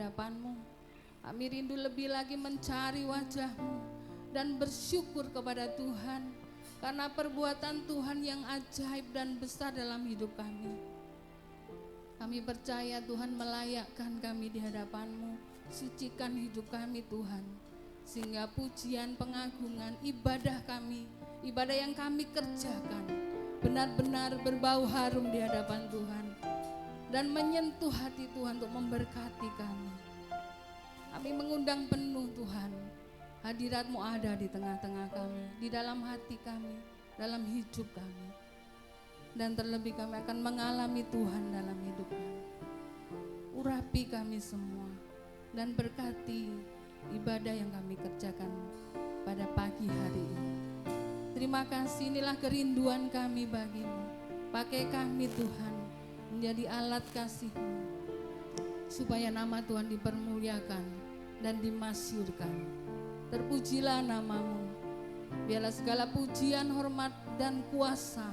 hadapan-Mu. Kami rindu lebih lagi mencari wajah-Mu dan bersyukur kepada Tuhan karena perbuatan Tuhan yang ajaib dan besar dalam hidup kami. Kami percaya Tuhan melayakkan kami di hadapan-Mu. Sucikan hidup kami Tuhan, sehingga pujian, pengagungan, ibadah kami, ibadah yang kami kerjakan benar-benar berbau harum di hadapan Tuhan dan menyentuh hati Tuhan untuk memberkati kami. Kami mengundang penuh Tuhan, hadirat-Mu ada di tengah-tengah kami, di dalam hati kami, dalam hidup kami. Dan terlebih kami akan mengalami Tuhan dalam hidup kami. Urapi kami semua dan berkati ibadah yang kami kerjakan pada pagi hari ini. Terima kasih, inilah kerinduan kami bagi-Mu. Pakai kami Tuhan menjadi alat kasih-Mu, supaya nama Tuhan dipermuliakan dan dimasyurkan. Terpujilah nama-Mu. Biarlah segala pujian, hormat, dan kuasa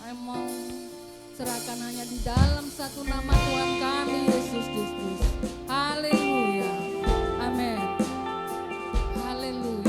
kami mau serahkan hanya di dalam satu nama Tuhan kami, Yesus Kristus. Haleluya. Amin. Haleluya.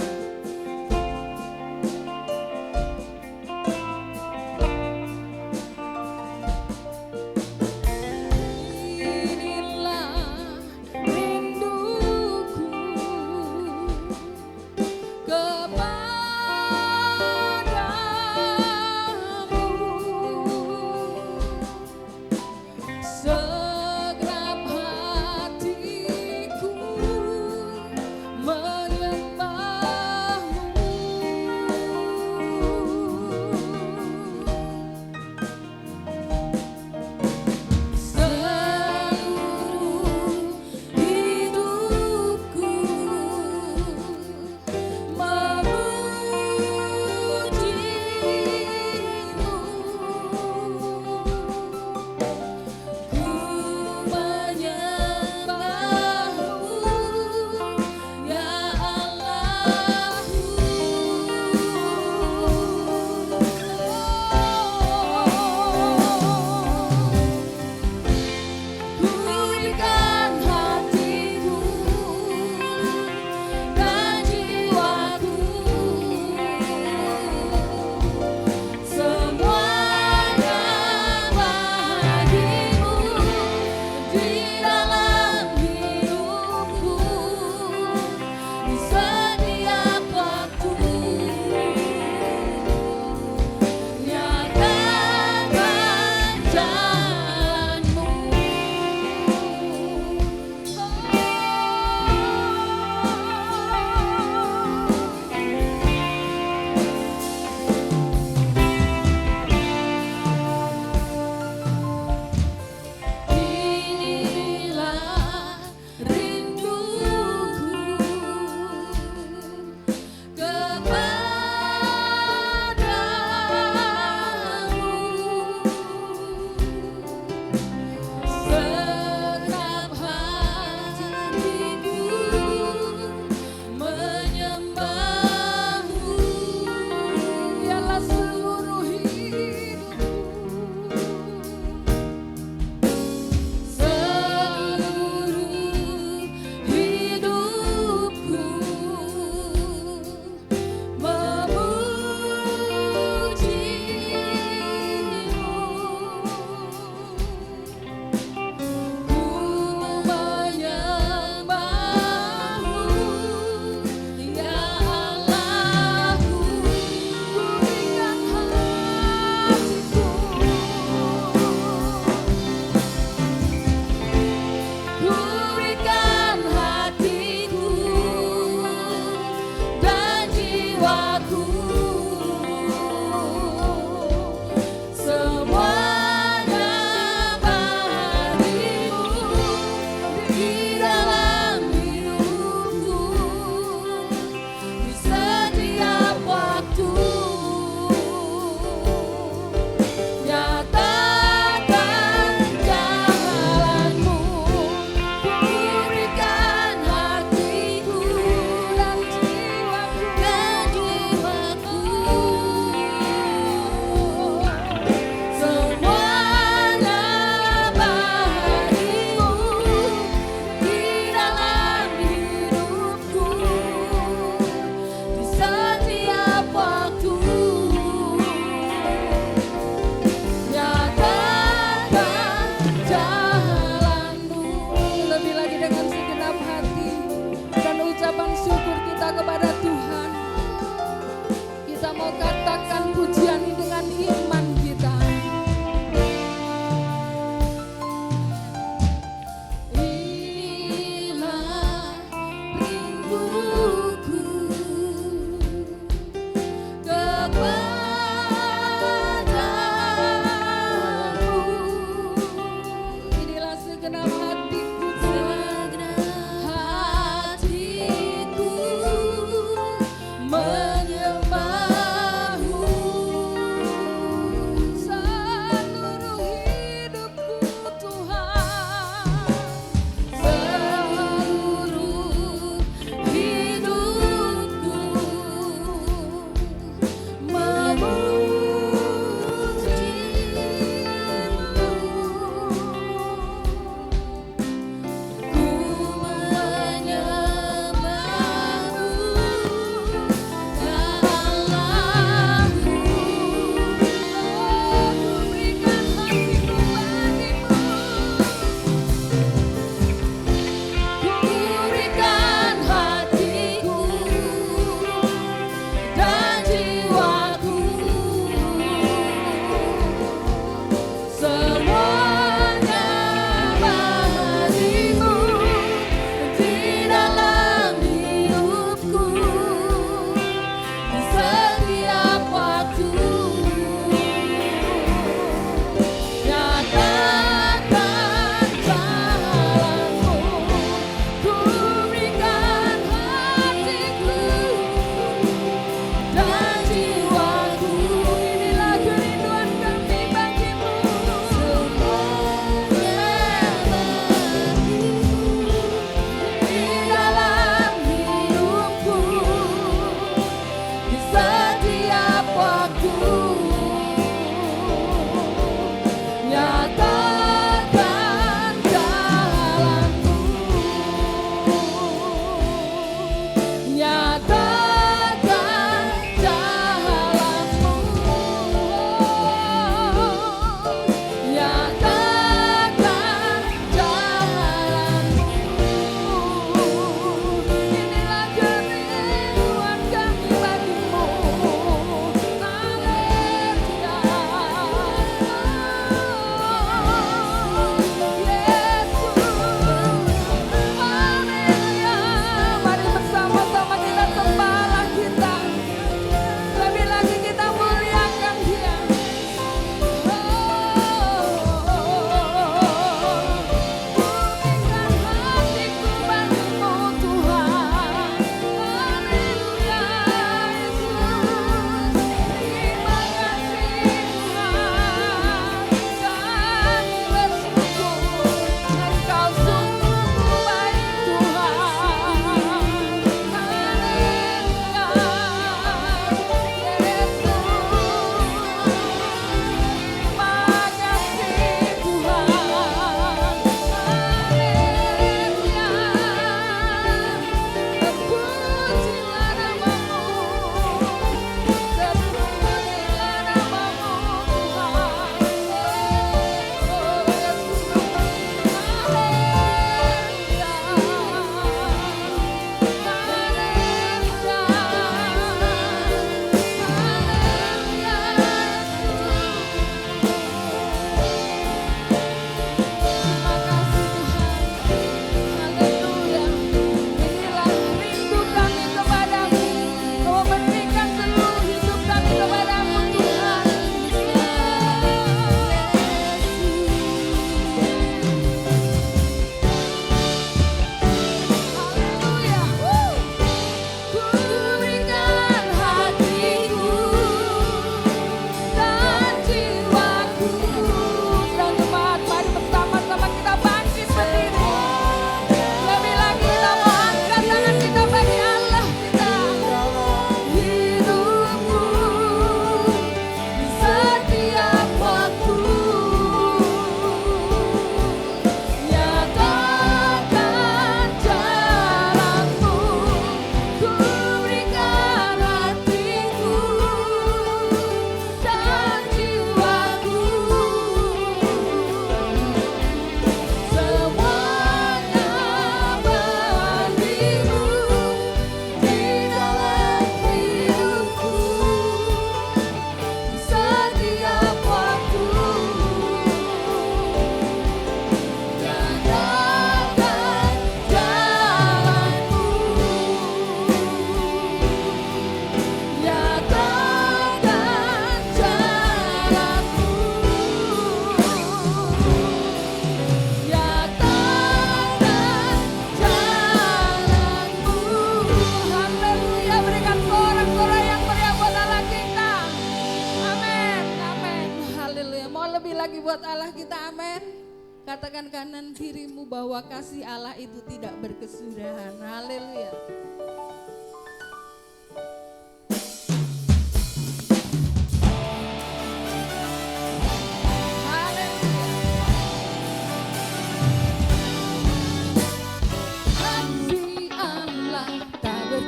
katakan kanan kirimu bahwa kasih Allah itu tidak berkesudahan. Haleluya.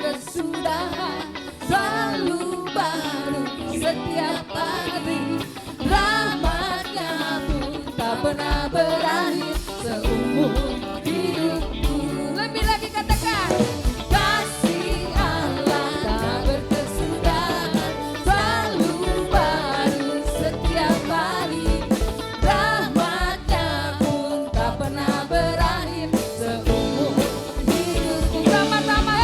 Kesudahan selalu baru setiap hari, rahmatnya pun tak pernah berakhir seumur hidupku. Lebih lagi katakan, kasih Allah tak berkesudahan selalu baru setiap hari, rahmatnya pun tak pernah berakhir seumur hidupku. Sama-sama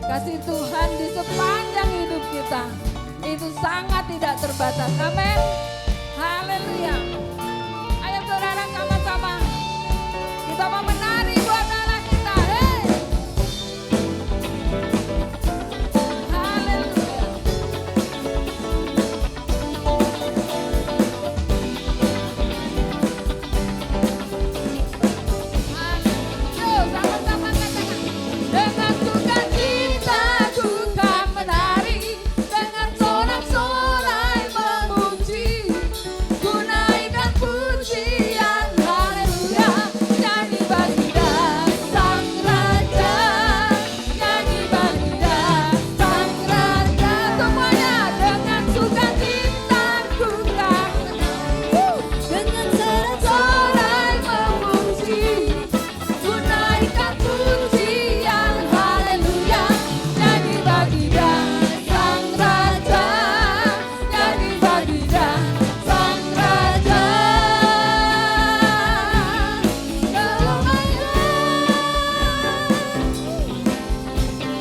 kasih Tuhan di sepanjang hidup kita itu sangat tidak terbatas. Amin. Haleluya. Ayo saudara sama-sama kita mau menari buat Allah kita. Hey. Haleluya. Ayo sama-sama katakan dengan sukacita ku kan menari, dengan sorak-sorai memuji, ku naikkan pujian haleluya, nyanyi bagi sang raja, nyanyi bagi sang raja. Semuanya dengan sukacita ku kan menari, dengan sorak-sorai memuji, ku naikkan pujian haleluya, nyanyi bagi sang raja, nyanyi bagi sang raja.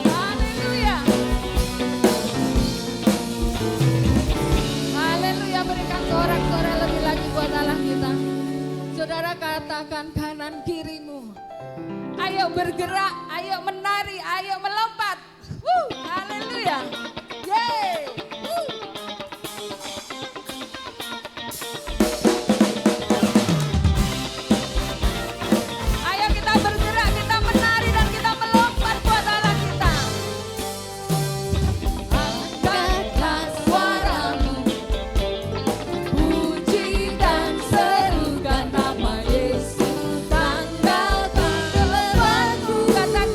Haleluya. Haleluya, berikan sorak-sorai lebih lagi buat Allah kita. Saudara katakan kanan kirimu, ayo bergerak, ayo menari, ayo melompat. Haleluya. Yeay. Ayo kita bergerak, kita menari dan kita melompat buat Allah kita. Angkatlah suaramu, puji dan serukan nama Yesus, tanggalkan kelemahanku. Katakan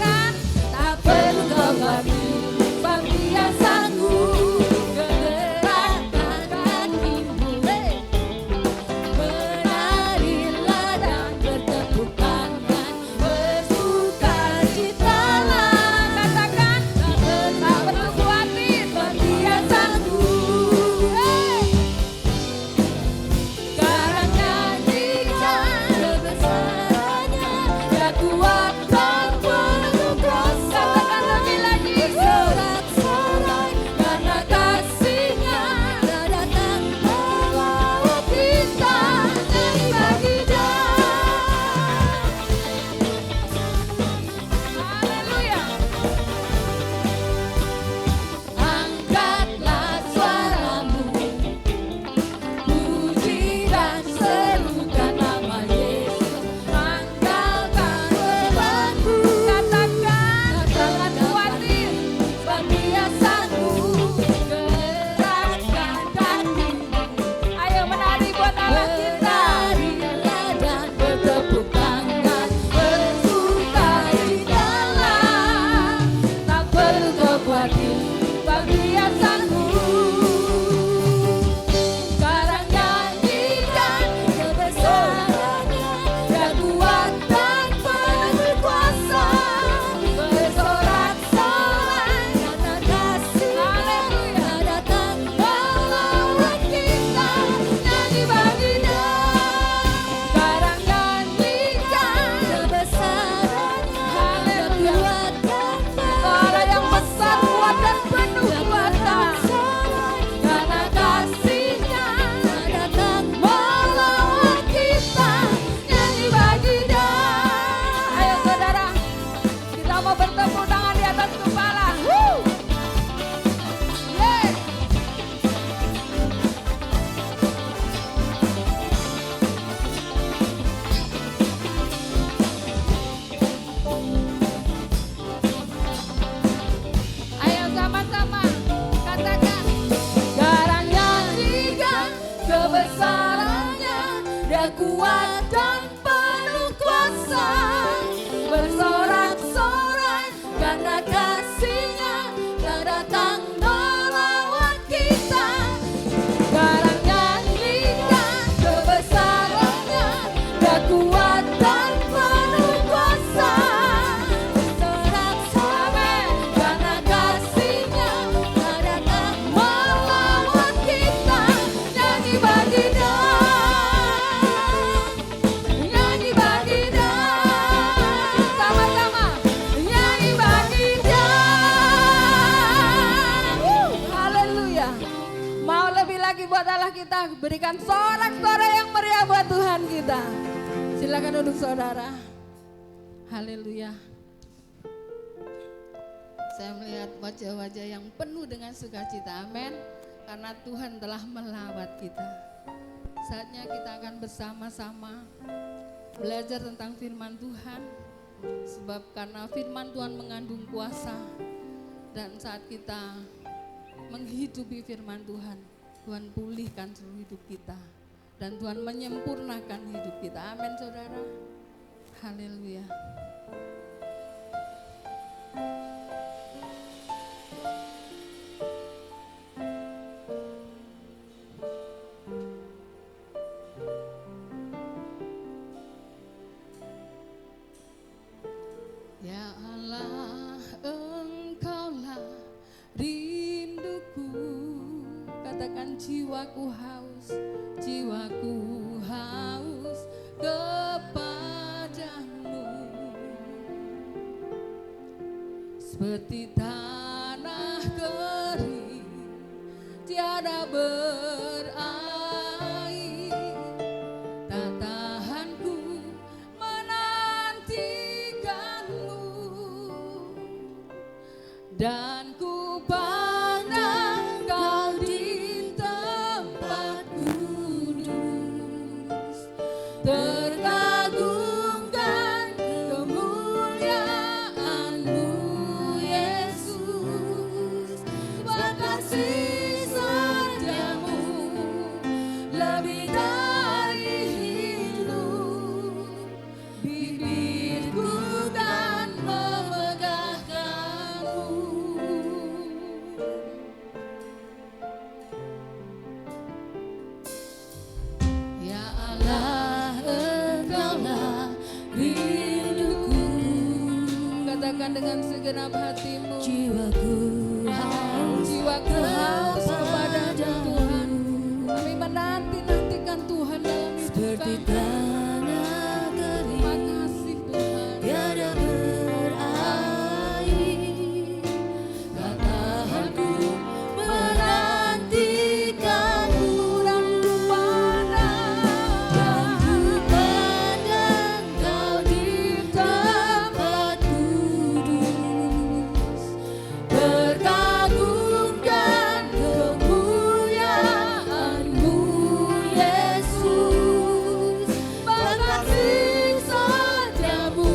kuat dan penuh kuasa, bersorak-sorai karena kasih-Nya telah datang melawat kita. Sekarang nyanyikan kebesaran-Nya, Dia kuat dan penuh kuasa, bersorak-sorai karena kasih-Nya telah datang melawat kita. Nyanyi bagi Dia, nyanyi bagi Dia, sama-sama nyanyi bagi Dia. Haleluya. Mau lebih lagi buat Allah kita, berikan sorak-sorai yang meriah buat Tuhan kita. Silakan duduk saudara. Haleluya. Saya melihat wajah-wajah yang penuh dengan sukacita, amin. Karena Tuhan telah melawat kita. Saatnya kita akan bersama-sama belajar tentang firman Tuhan. Sebab karena firman Tuhan mengandung kuasa. Dan saat kita menghidupi firman Tuhan, Tuhan pulihkan seluruh hidup kita. Dan Tuhan menyempurnakan hidup kita, amin saudara. Haleluya. Ya Allah, Engkaulah rinduku. Katakan jiwaku haus kepadamu. Seperti tanah kering tiada berair, tak tahan ku menantikanmu, dan ku pandang Kau di tempat kudus, terkagumkan kemuliaan-Mu Yesus. Sebab kasih setiamu lebih dari hidup, bibirku kan memegahkanmu. Ya Allah, Engkaulah rinduku. Katakan dengan segenap hatimu, jiwaku haus kepada Tuhan. Kami menanti-nantikan Tuhan dalam hidup Seperti kami. tanah Terima kering kasih Tuhan. tiada berair, tak tahan ku menantikanmu, Dan ku dan ku pandang Kau di tempat kudus, terkagumkan kemuliaan-Mu Yesus. Kasih setiamu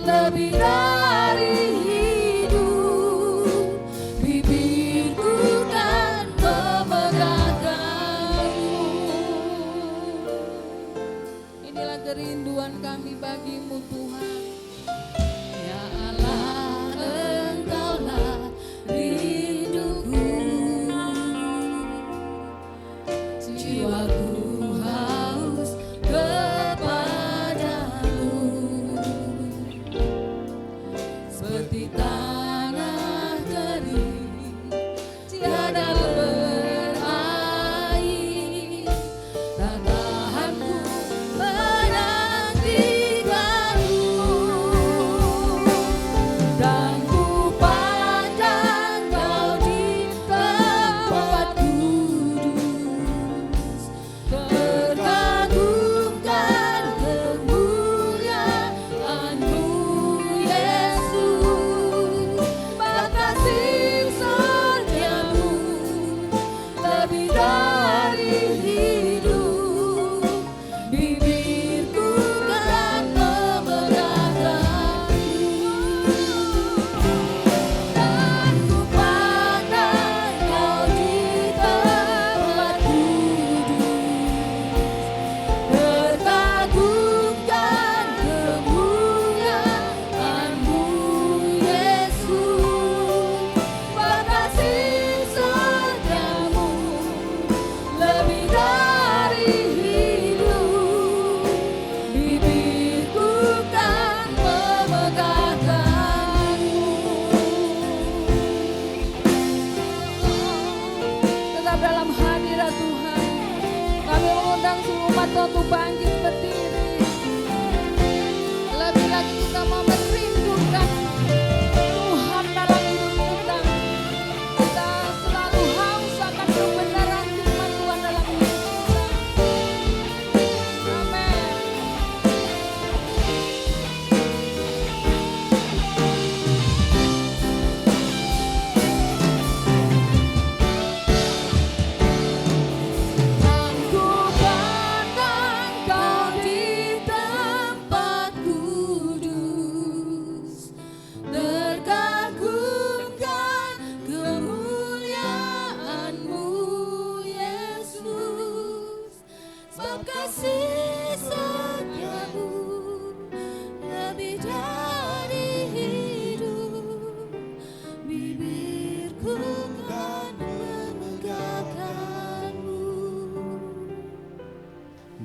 lebih dari hidup, bibirku kan memegahkanmu. Inilah kerinduan kami bagimu Tuhan. Ya Allah, Engkaulah rinduku. Jiwaku haus kepadamu, seperti tanah kering tiada berair, tak tahan ku menantikanmu, dan ku pandang Kau di tempat kudus, terkagumkan kemuliaan-Mu Yesus. Kasih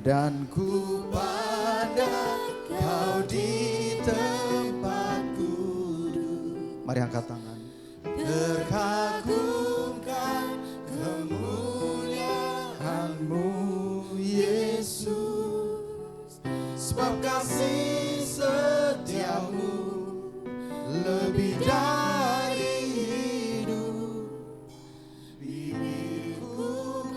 dan ku pandang Kau di tempat kudus. Mari angkat tangan. Terkagumkan kemuliaan-Mu Yesus, sebab kasih setiamu lebih dari hidup. Bibirku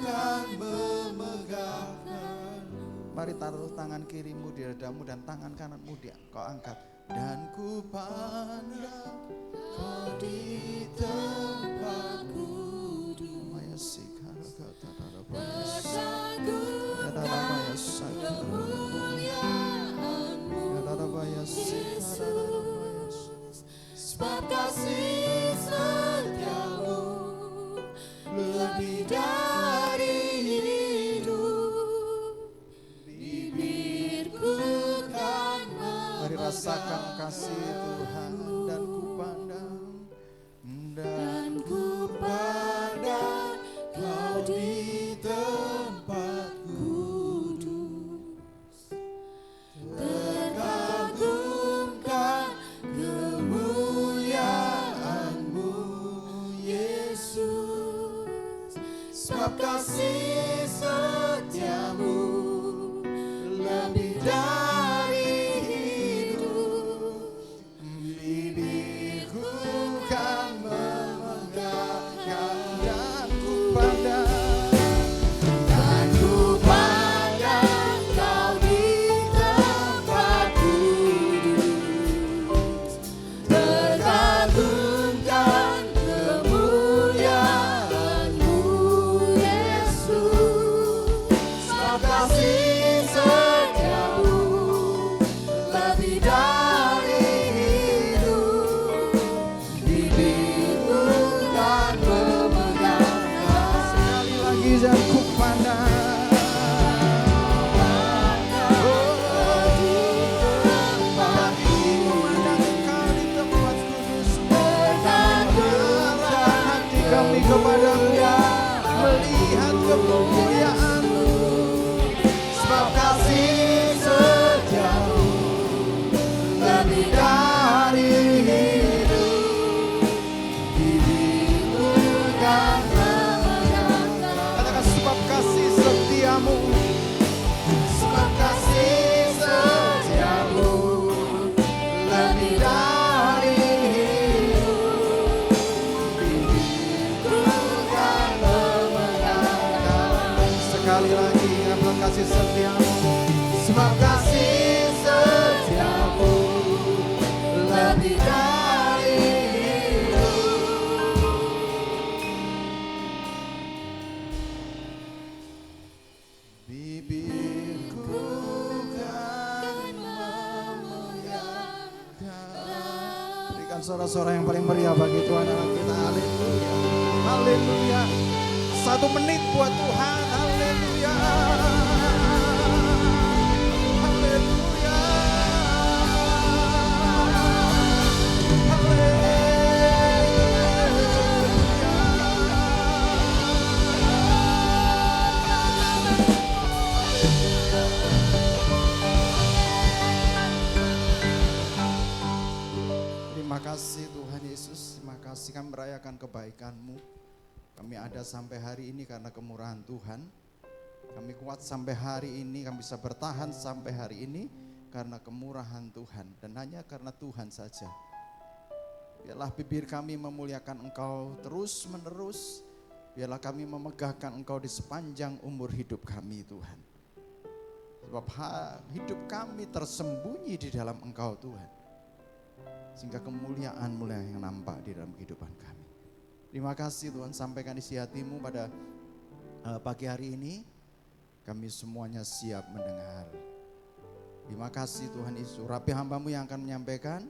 kan memegangkan. Mari taruh tangan kirimu di dadamu dan tangan kananmu kau angkat. Dan ku pandang Kau di tempat kudus. Kemuliaan-Mu Yesus, sebab kasih setiamu lebih dari hidup. Bibirku kan Mari rasakan kasih Tuhan. Dan ku pandang Kau di tempat kudus. Terkagumkan kemuliaan-Mu Yesus, sebab kasih setiamu lebih dari hidup. Bibirku kan memegangkan. Dan ku pandang Kau di tempat kudus. Terkagumkan kemuliaan-Mu Yesus, sebab kasih setiamu lebih dari hidup. Bibirku kan memegangkan. Sekali lagi dan ku pandang. Kami kepadamu melihat kemuliaan-Mu, sebab kasih setiamu lebih dari hidup. Bibirku kan memegangkan. Katakan sebab kasih setiamu, sebab kasih setiamu lebih dari hidup. Sekali lagi, apakah kasih setiamu, sebab kasih setiamu lebih dari hidup. Bibirku kan memuliakan. Berikan sorak-sorak yang paling meriah bagi Tuhan Allah kita. Haleluya, haleluya. 1 menit buat Tuhan. Haleluya. Haleluya. Terima kasih Tuhan Yesus. Terima kasih kami merayakan kebaikan-Mu. Kami ada sampai hari ini karena kemurahan Tuhan. Kami kuat sampai hari ini, kami bisa bertahan sampai hari ini karena kemurahan Tuhan. Dan hanya karena Tuhan saja. Biarlah bibir kami memuliakan Engkau terus menerus. Biarlah kami memegahkan Engkau di sepanjang umur hidup kami Tuhan. Sebab hidup kami tersembunyi di dalam Engkau Tuhan. Sehingga kemuliaan-Mu yang nampak di dalam kehidupan kami. Terima kasih Tuhan, sampaikan isi hati-Mu pada pagi hari ini. Kami semuanya siap mendengar. Terima kasih Tuhan Yesus. Rapi hamba-Mu yang akan menyampaikan.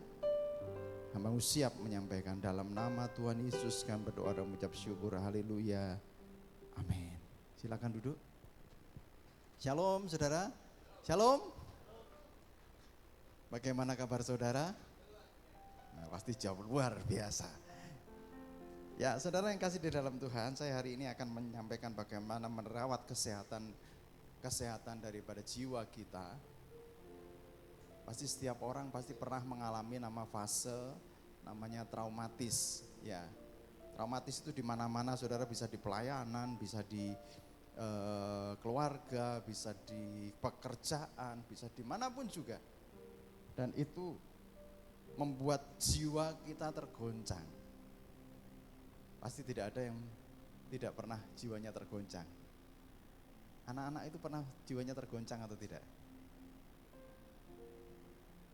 Hamba-Mu siap menyampaikan. Dalam nama Tuhan Yesus kami berdoa dan mengucap syukur. Haleluya. Amin. Silakan duduk. Shalom saudara. Shalom. Bagaimana kabar saudara? Nah, pasti jawab luar biasa. Ya, saudara yang kasih di dalam Tuhan, saya hari ini akan menyampaikan bagaimana merawat kesehatan kesehatan daripada jiwa kita. Pasti setiap orang pasti pernah mengalami fase namanya traumatis, ya. Traumatis itu di mana-mana, saudara, bisa di pelayanan, bisa di keluarga, bisa di pekerjaan, bisa dimanapun juga. Dan itu membuat jiwa kita tergoncang. Pasti tidak ada yang tidak pernah jiwanya tergoncang. Anak-anak itu pernah jiwanya tergoncang atau tidak?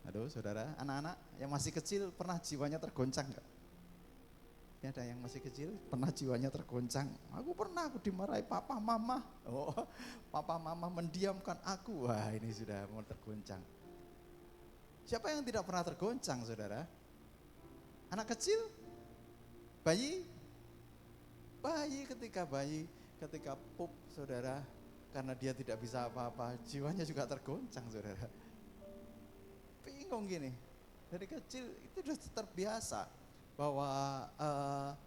Aduh saudara, anak-anak yang masih kecil pernah jiwanya tergoncang enggak? Ini ada yang masih kecil pernah jiwanya tergoncang. Aku pernah, aku dimarahi papa mama. Oh, papa mama mendiamkan aku. Wah, ini sudah mau tergoncang. Siapa yang tidak pernah tergoncang, saudara? Anak kecil? Bayi? Ketika pup, saudara, karena dia tidak bisa apa-apa, jiwanya juga tergoncang, saudara. Bingung gini, dari kecil itu sudah terbiasa bahwa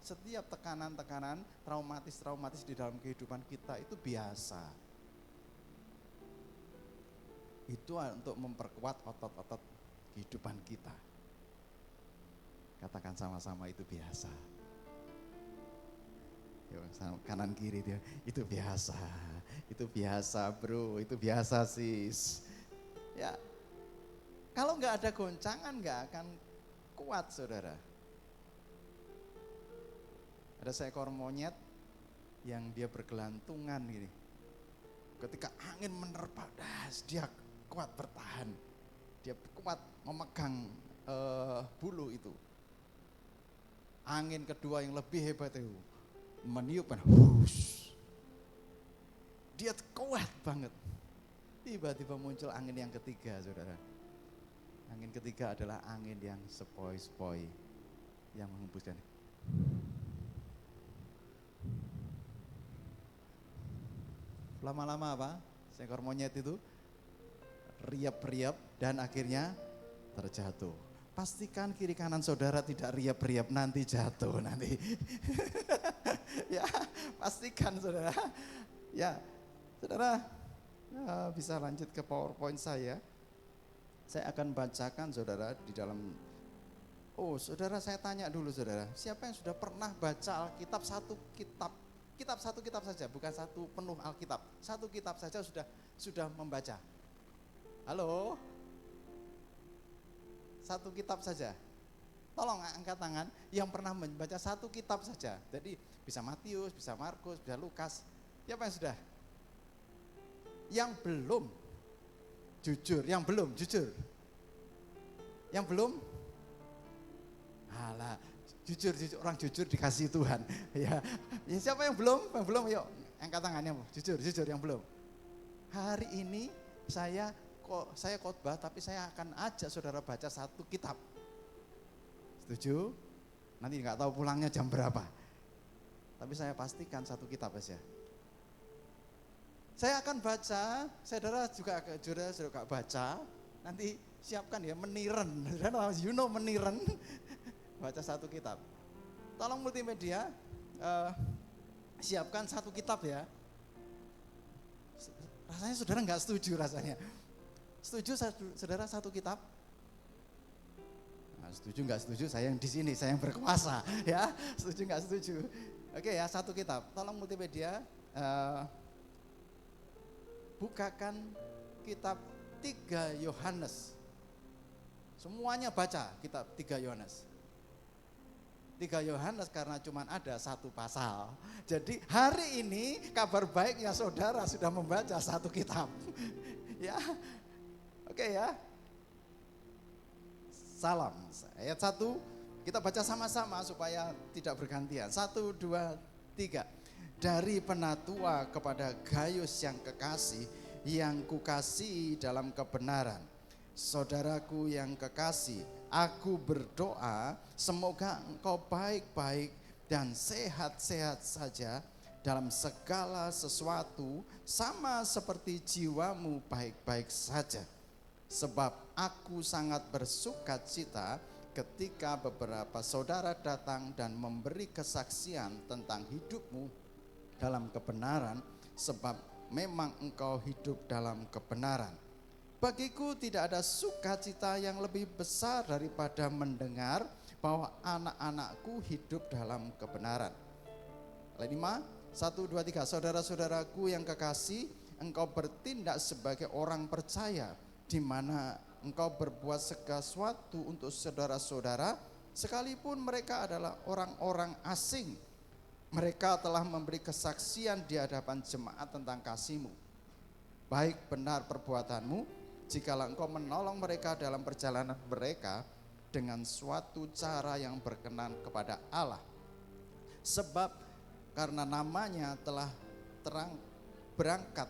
setiap tekanan-tekanan traumatis di dalam kehidupan kita itu biasa. Itu untuk memperkuat otot-otot kehidupan kita. Katakan sama-sama, itu biasa. Yo, kanan kiri dia, itu biasa bro, itu biasa sis. Ya, kalau nggak ada goncangan nggak akan kuat, saudara. Ada seekor monyet yang dia bergelantungan gini. Ketika angin menerpa, dia kuat bertahan. Dia kuat memegang bulu itu. Angin kedua yang lebih hebat itu meniupkan, dia kuat banget. Tiba-tiba muncul angin yang ketiga, saudara. Angin ketiga adalah angin yang sepoi-sepoi, yang menghembuskan. Lama-lama apa? Seekor monyet itu riap-riap dan akhirnya terjatuh. Pastikan kiri kanan saudara tidak riap-riap, nanti jatuh nanti. Ya, pastikan saudara. Ya, saudara bisa lanjut ke PowerPoint saya. Saya akan bacakan saudara di dalam. Oh, saudara, saya tanya dulu saudara, siapa yang sudah pernah baca Alkitab satu kitab saja, bukan satu penuh Alkitab, satu kitab saja sudah membaca? Halo? Satu kitab saja. Tolong angkat tangan yang pernah membaca satu kitab saja. Jadi bisa Matius, bisa Markus, bisa Lukas. Siapa yang sudah? Yang belum? Jujur, yang belum, jujur. Yang belum? Alah, jujur, orang jujur dikasih Tuhan. Ya, siapa yang belum? Yang belum, yuk angkat tangannya. Jujur yang belum. Hari ini saya khotbah, tapi saya akan ajak saudara baca satu kitab. Setuju? Nanti nggak tahu pulangnya jam berapa. Tapi saya pastikan satu kitab aja. Saya akan baca, saudara juga baca. Nanti siapkan ya meniren, meniren. Baca satu kitab. Tolong multimedia, siapkan satu kitab ya. Rasanya saudara nggak setuju rasanya. Setuju saudara satu kitab? Nah, setuju nggak setuju, saya yang di sini, saya yang berkuasa ya. Setuju nggak setuju? Oke ya, satu kitab. Tolong multimedia bukakan kitab 3 Yohanes. Semuanya baca kitab 3 Yohanes. 3 Yohanes karena cuma ada satu pasal. Jadi hari ini kabar baiknya saudara sudah membaca satu kitab. Ya. Oke ya. Salam. Ayat 1 kita baca sama-sama supaya tidak bergantian. 1, 2, 3. Dari penatua kepada Gaius yang kekasih, yang kukasihi dalam kebenaran. Saudaraku yang kekasih, aku berdoa semoga engkau baik-baik dan sehat-sehat saja dalam segala sesuatu, sama seperti jiwamu baik-baik saja. Sebab aku sangat bersukacita ketika beberapa saudara datang dan memberi kesaksian tentang hidupmu dalam kebenaran, sebab memang engkau hidup dalam kebenaran. Bagiku tidak ada sukacita yang lebih besar daripada mendengar bahwa anak-anakku hidup dalam kebenaran. Ayat 5, 1, 2, 3. Saudara-saudaraku yang kekasih, engkau bertindak sebagai orang percaya, di mana engkau berbuat segala sesuatu untuk saudara-saudara, sekalipun mereka adalah orang-orang asing. Mereka telah memberi kesaksian di hadapan jemaat tentang kasih-Mu. Baik benar perbuatanmu, jikalau engkau menolong mereka dalam perjalanan mereka dengan suatu cara yang berkenan kepada Allah. Sebab karena namanya telah terang berangkat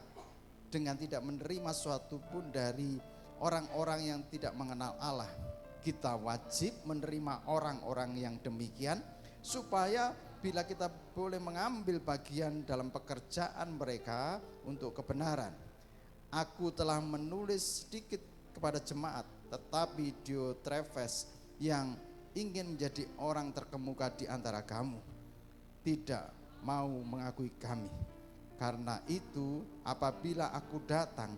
dengan tidak menerima suatu pun dari orang-orang yang tidak mengenal Allah. Kita wajib menerima orang-orang yang demikian, supaya bila kita boleh mengambil bagian dalam pekerjaan mereka untuk kebenaran. Aku telah menulis sedikit kepada jemaat, tetapi Diotrefes yang ingin menjadi orang terkemuka di antara kamu tidak mau mengakui kami. Karena itu apabila aku datang,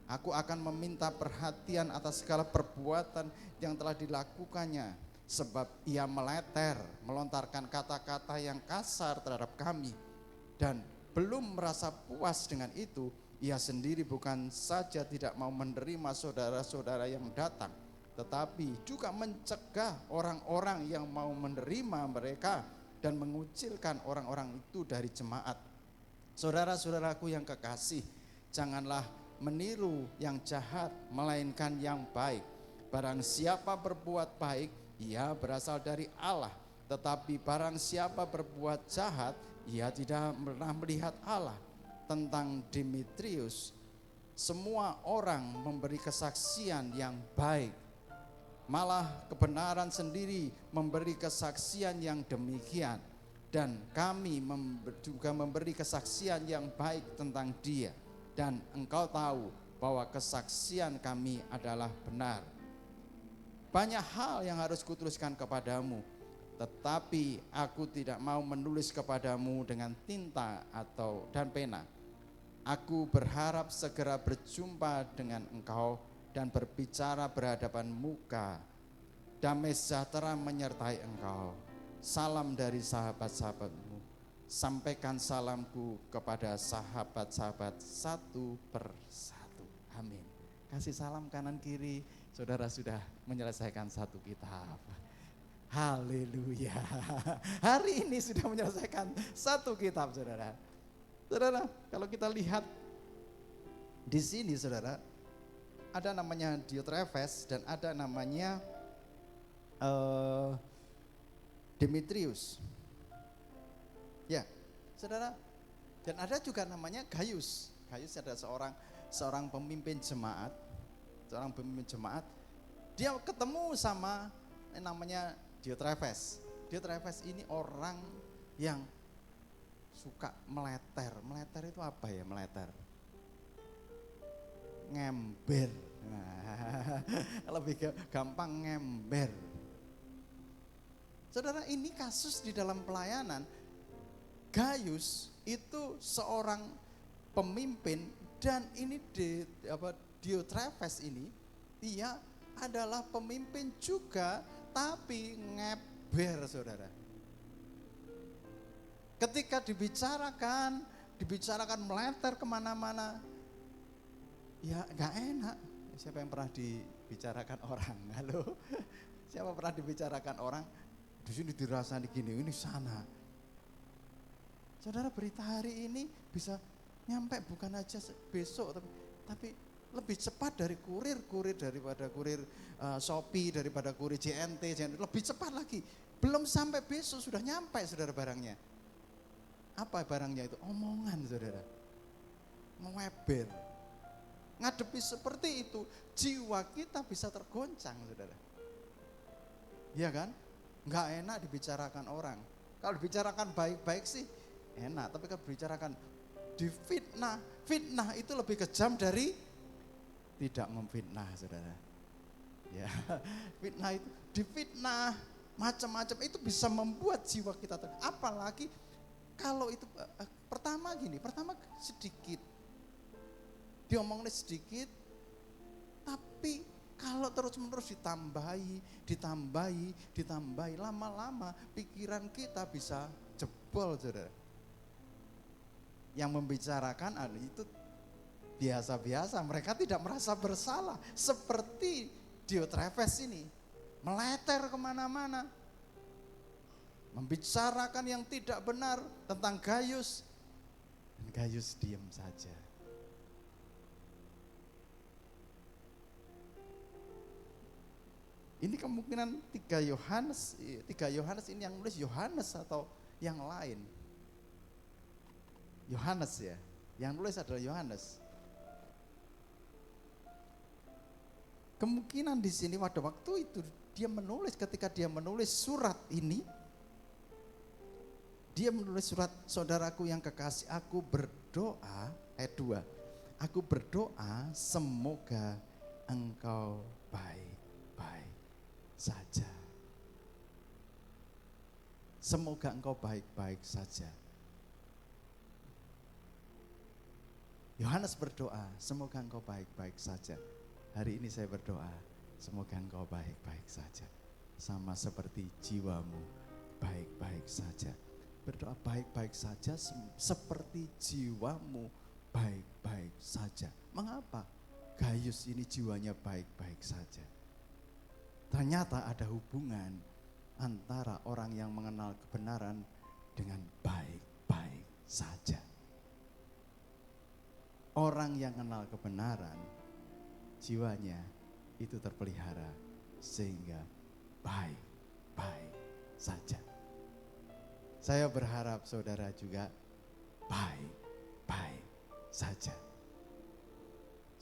aku akan meminta perhatian atas segala perbuatan yang telah dilakukannya, sebab ia melontarkan kata-kata yang kasar terhadap kami, dan belum merasa puas dengan itu, ia sendiri bukan saja tidak mau menerima saudara-saudara yang datang, tetapi juga mencegah orang-orang yang mau menerima mereka dan mengucilkan orang-orang itu dari jemaat. Saudara-saudaraku yang kekasih, janganlah meniru yang jahat, melainkan yang baik. Barang siapa berbuat baik, ia berasal dari Allah. Tetapi barang siapa berbuat jahat, ia tidak pernah melihat Allah. Tentang Demetrius, semua orang memberi kesaksian yang baik. Malah kebenaran sendiri memberi kesaksian yang demikian. Dan kami juga memberi kesaksian yang baik tentang dia. Dan engkau tahu bahwa kesaksian kami adalah benar. Banyak hal yang harus kutuliskan kepadamu, tetapi aku tidak mau menulis kepadamu dengan tinta dan pena. Aku berharap segera berjumpa dengan engkau dan berbicara berhadapan muka. Damai sejahtera menyertai engkau. Salam dari sahabat-sahabatmu. Sampaikan salamku kepada sahabat-sahabat satu persatu. Amin. Kasih salam kanan kiri. Saudara sudah menyelesaikan satu kitab. Haleluya. Hari ini sudah menyelesaikan satu kitab, saudara. Saudara, kalau kita lihat di sini, saudara, ada namanya Diotrefes dan ada namanya Demetrius. Ya, saudara. Dan ada juga namanya Gaius. Gaius adalah seorang pemimpin jemaat, Dia ketemu sama namanya Diotrefes. Diotrefes ini orang yang suka meleter. Meleter itu apa ya meleter? Ngember. Nah, lebih gampang ngember. Saudara, ini kasus di dalam pelayanan. Gaius itu seorang pemimpin dan ini Diotrefes ini dia adalah pemimpin juga tapi ngeber, saudara. Ketika dibicarakan meleter kemana-mana, ya gak enak. Siapa yang pernah dibicarakan orang? Halo? Siapa pernah dibicarakan orang? Di sini dirasani gini, ini sana. Saudara, berita hari ini bisa nyampe bukan aja besok, tapi lebih cepat dari kurir daripada kurir Shopee, daripada kurir JNT, lebih cepat lagi. Belum sampai besok sudah nyampe, saudara, barangnya. Apa barangnya itu? Omongan, saudara. Ngeweber. Ngadepi seperti itu, jiwa kita bisa tergoncang, saudara. Iya kan? Nggak enak dibicarakan orang. Kalau dibicarakan baik-baik sih enak, tapi kalau dibicarakan difitnah, fitnah itu lebih kejam dari tidak memfitnah, saudara. Ya, fitnah itu difitnah macam-macam itu bisa membuat jiwa kita apalagi kalau itu pertama sedikit, diomongin sedikit, tapi kalau terus-menerus ditambahi, lama-lama pikiran kita bisa jebol, saudara. Yang membicarakan itu biasa-biasa, mereka tidak merasa bersalah. Seperti Diotrefes ini, meleter kemana-mana, membicarakan yang tidak benar tentang Gaius. Dan Gaius diam saja. Ini kemungkinan 3 Yohanes ini yang nulis Yohanes atau yang lain. Yohanes ya, yang nulis adalah Yohanes. Kemungkinan di sini pada waktu itu ketika dia menulis surat ini, dia menulis surat, saudaraku yang kekasih, aku berdoa, ayat 2, aku berdoa semoga engkau baik-baik saja. Semoga engkau baik-baik saja. Yohanes berdoa, semoga engkau baik-baik saja. Hari ini saya berdoa, semoga engkau baik-baik saja. Sama seperti jiwamu baik-baik saja. Berdoa baik-baik saja seperti jiwamu baik-baik saja. Mengapa? Gaius ini jiwanya baik-baik saja. Ternyata ada hubungan antara orang yang mengenal kebenaran dengan baik-baik saja. Orang yang kenal kebenaran, jiwanya itu terpelihara sehingga baik-baik saja. Saya berharap saudara juga baik-baik saja.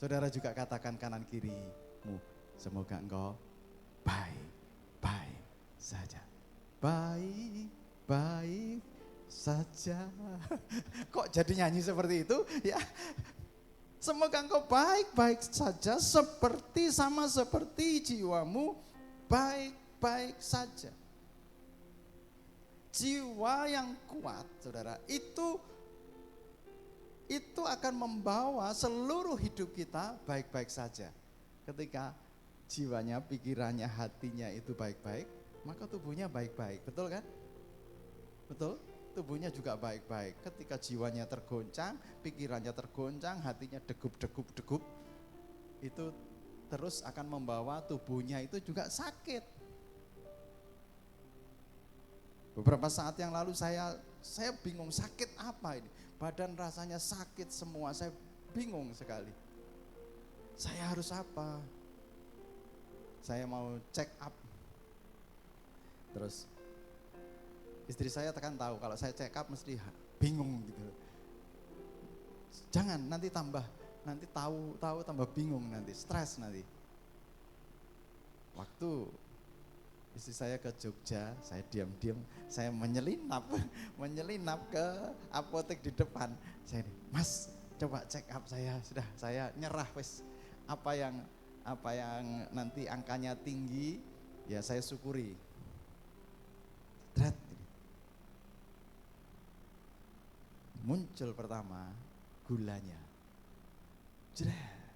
Saudara juga katakan kanan kirimu, semoga engkau baik-baik saja. Baik-baik saja. Kok jadi nyanyi seperti itu? Ya. Semoga engkau baik-baik saja sama seperti jiwamu baik-baik saja. Jiwa yang kuat, saudara, itu akan membawa seluruh hidup kita baik-baik saja. Ketika jiwanya, pikirannya, hatinya itu baik-baik, maka tubuhnya baik-baik, betul kan? Betul? Tubuhnya juga baik-baik. Ketika jiwanya tergoncang, pikirannya tergoncang, hatinya degup-degup, itu terus akan membawa tubuhnya itu juga sakit. Beberapa saat yang lalu saya bingung, sakit apa ini? Badan rasanya sakit semua, saya bingung sekali. Saya harus apa? Saya mau check up. Terus istri saya tekan tahu kalau saya check up mesti bingung gitu. Jangan nanti tahu tambah bingung nanti, stres nanti. Waktu istri saya ke Jogja, saya diam-diam, saya menyelinap ke apotek di depan. Saya ini, Mas, coba check up saya nyerah wes. Apa yang nanti angkanya tinggi, ya saya syukuri. Muncul pertama gulanya. Jret.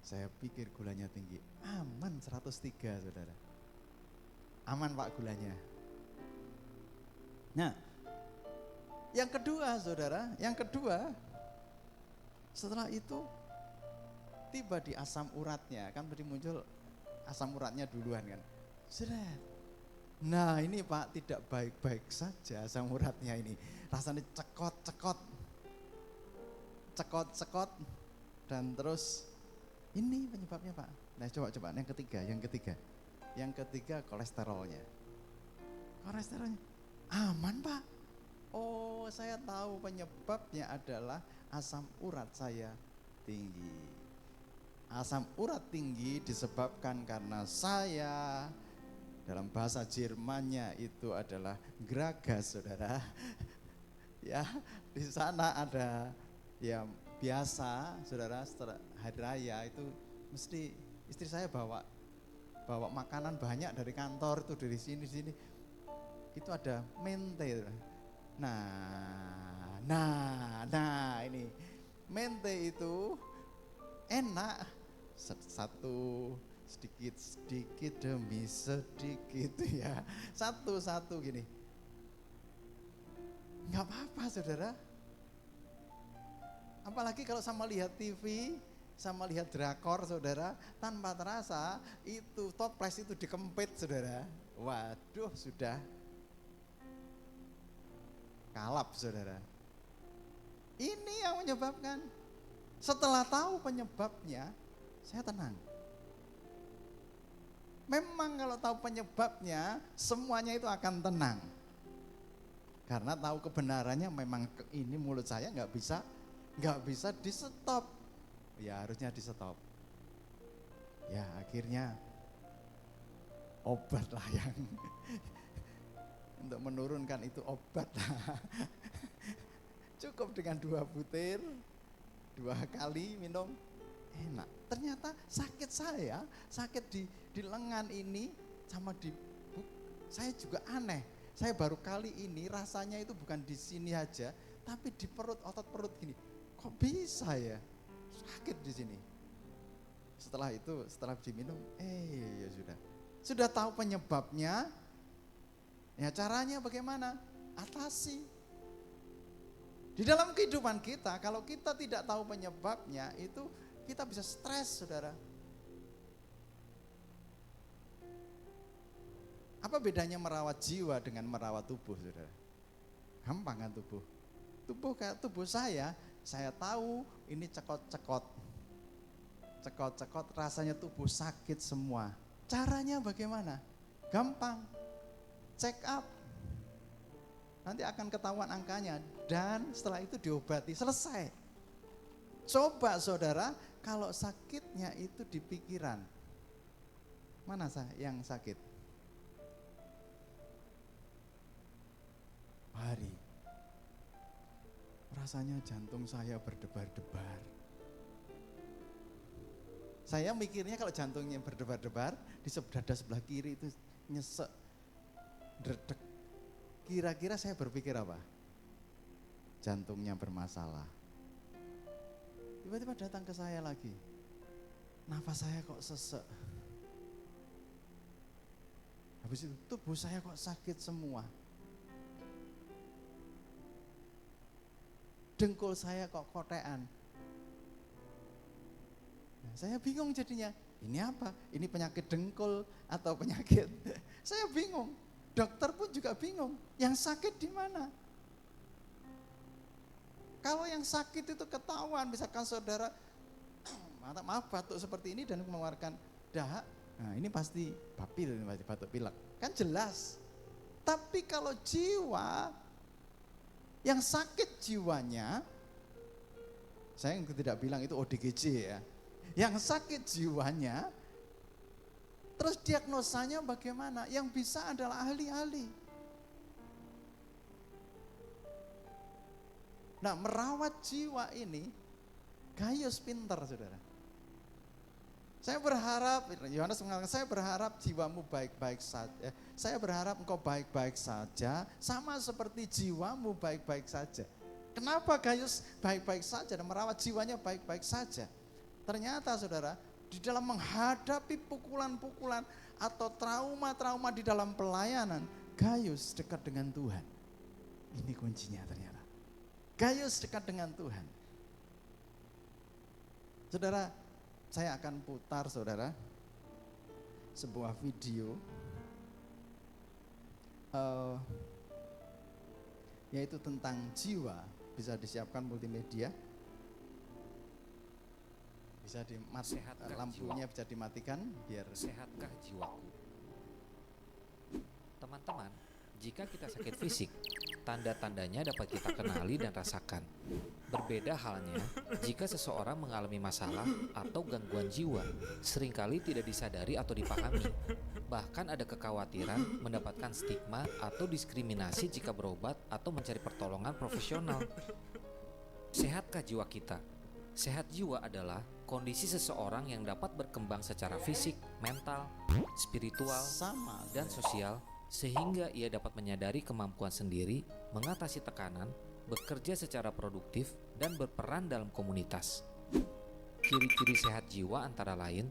Saya pikir gulanya tinggi. Aman 103, saudara. Aman Pak gulanya. Nah, yang kedua saudara, setelah itu tiba di asam uratnya, kan tadi muncul asam uratnya duluan kan. Jret. Nah ini Pak tidak baik-baik saja asam uratnya ini. Rasanya cekot, dan terus ini penyebabnya Pak. Nah coba yang ketiga kolesterolnya aman Pak. Oh saya tahu penyebabnya adalah asam urat saya tinggi. Asam urat tinggi disebabkan karena saya, dalam bahasa Jermannya itu adalah Gragas, saudara. Ya, di sana ada ya biasa, saudara, setelah hari raya itu mesti istri saya bawa makanan banyak dari kantor itu, dari sini. Itu ada mente. Nah ini mente itu enak. Satu sedikit demi sedikit ya. Satu gini. Nggak apa-apa saudara. Apalagi kalau sama lihat TV, sama lihat drakor saudara, tanpa terasa itu toples itu dikempit saudara. Waduh sudah kalap saudara. Ini yang menyebabkan. Setelah tahu penyebabnya, saya tenang. Memang kalau tahu penyebabnya, semuanya itu akan tenang. Karena tahu kebenarannya, memang ini mulut saya nggak bisa di stop. Ya harusnya di stop. Ya akhirnya obat lah yang untuk menurunkan itu obat lah. Cukup dengan 2 butir, 2 kali minum, enak. Ternyata sakit saya, sakit di lengan ini sama di saya juga aneh. Saya baru kali ini rasanya itu bukan di sini aja, tapi di perut, otot perut gini. Kok bisa ya? Sakit di sini. Setelah itu, setelah diminum, ya sudah. Sudah tahu penyebabnya, ya caranya bagaimana? Atasi. Di dalam kehidupan kita, kalau kita tidak tahu penyebabnya, itu kita bisa stres, saudara. Apa bedanya merawat jiwa dengan merawat tubuh, saudara? Gampang kan tubuh? Tubuh saya tahu ini cekot-cekot rasanya tubuh sakit semua. Caranya bagaimana? Gampang, check up. Nanti akan ketahuan angkanya dan setelah itu diobati, selesai. Coba saudara, kalau sakitnya itu di pikiran, mana yang sakit? Hari, rasanya jantung saya berdebar-debar. Saya mikirnya kalau jantungnya berdebar-debar, di dada sebelah kiri itu nyesek, dredeg. Kira-kira saya berpikir apa? Jantungnya bermasalah. Tiba-tiba datang ke saya lagi. Nafas saya kok sesek. Habis itu tubuh saya kok sakit semua. Dengkul saya kok kotean. Nah, saya bingung jadinya. Ini apa? Ini penyakit dengkul atau penyakit? Saya bingung. Dokter pun juga bingung, yang sakit di mana? Kalau yang sakit itu ketahuan, misalkan saudara, maaf batuk seperti ini dan mengeluarkan dahak, nah ini pasti bapil, ini pasti batuk pilek, kan jelas. Tapi kalau jiwa, yang sakit jiwanya, saya tidak bilang itu ODGJ ya, yang sakit jiwanya, terus diagnosanya bagaimana? Yang bisa adalah ahli-ahli. Nah, merawat jiwa ini, Gaius pinter, saudara. Saya berharap, Yohanes mengatakan, saya berharap jiwamu baik-baik saja. Saya berharap engkau baik-baik saja, sama seperti jiwamu baik-baik saja. Kenapa Gaius baik-baik saja dan merawat jiwanya baik-baik saja? Ternyata, saudara, di dalam menghadapi pukulan-pukulan atau trauma-trauma di dalam pelayanan, Gaius dekat dengan Tuhan. Ini kuncinya ternyata. Gaius dekat dengan Tuhan. Saudara, saya akan putar saudara sebuah video yaitu tentang jiwa. Bisa disiapkan multimedia. Bisa lampunya bisa dimatikan biar. Sehatkah jiwaku? Teman-teman, jika kita sakit fisik, tanda-tandanya dapat kita kenali dan rasakan. Berbeda halnya jika seseorang mengalami masalah atau gangguan jiwa, seringkali tidak disadari atau dipahami. Bahkan ada kekhawatiran mendapatkan stigma atau diskriminasi jika berobat atau mencari pertolongan profesional. Sehatkah jiwa kita? Sehat jiwa adalah kondisi seseorang yang dapat berkembang secara fisik, mental, spiritual, dan sosial, sehingga ia dapat menyadari kemampuan sendiri, mengatasi tekanan, bekerja secara produktif, dan berperan dalam komunitas. Ciri-ciri sehat jiwa antara lain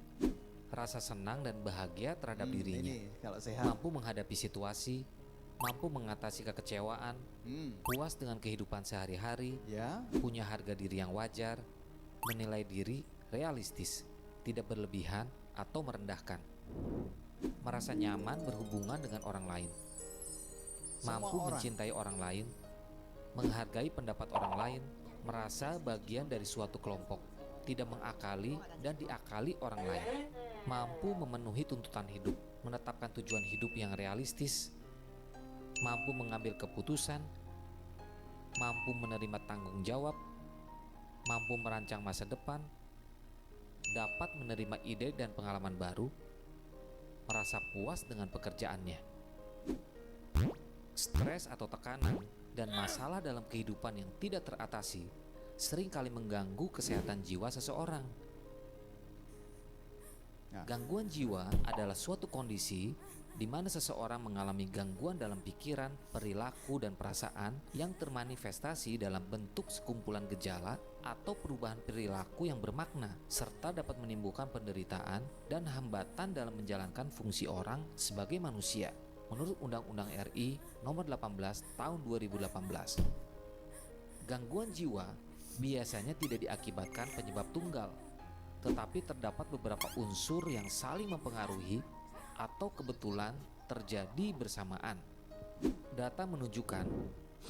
rasa senang dan bahagia terhadap dirinya, Ini kalau sehat. mampu menghadapi situasi, mampu mengatasi kekecewaan, puas dengan kehidupan sehari-hari, Ya, punya harga diri yang wajar, menilai diri realistis, tidak berlebihan atau merendahkan, merasa nyaman berhubungan dengan orang lain, mampu orang. mencintai orang lain, menghargai pendapat orang lain, merasa bagian dari suatu kelompok, tidak mengakali dan diakali orang lain, mampu memenuhi tuntutan hidup, menetapkan tujuan hidup yang realistis, mampu mengambil keputusan, mampu menerima tanggung jawab, mampu merancang masa depan, dapat menerima ide dan pengalaman baru, merasa puas dengan pekerjaannya. Stres atau tekanan dan masalah dalam kehidupan yang tidak teratasi seringkali mengganggu kesehatan jiwa seseorang. Gangguan jiwa adalah suatu kondisi di mana seseorang mengalami gangguan dalam pikiran, perilaku, dan perasaan yang termanifestasi dalam bentuk sekumpulan gejala atau perubahan perilaku yang bermakna, serta dapat menimbulkan penderitaan dan hambatan dalam menjalankan fungsi orang sebagai manusia, menurut Undang-Undang RI Nomor 18 Tahun 2018. Gangguan jiwa biasanya tidak diakibatkan penyebab tunggal, tetapi terdapat beberapa unsur yang saling mempengaruhi atau kebetulan terjadi bersamaan. Data menunjukkan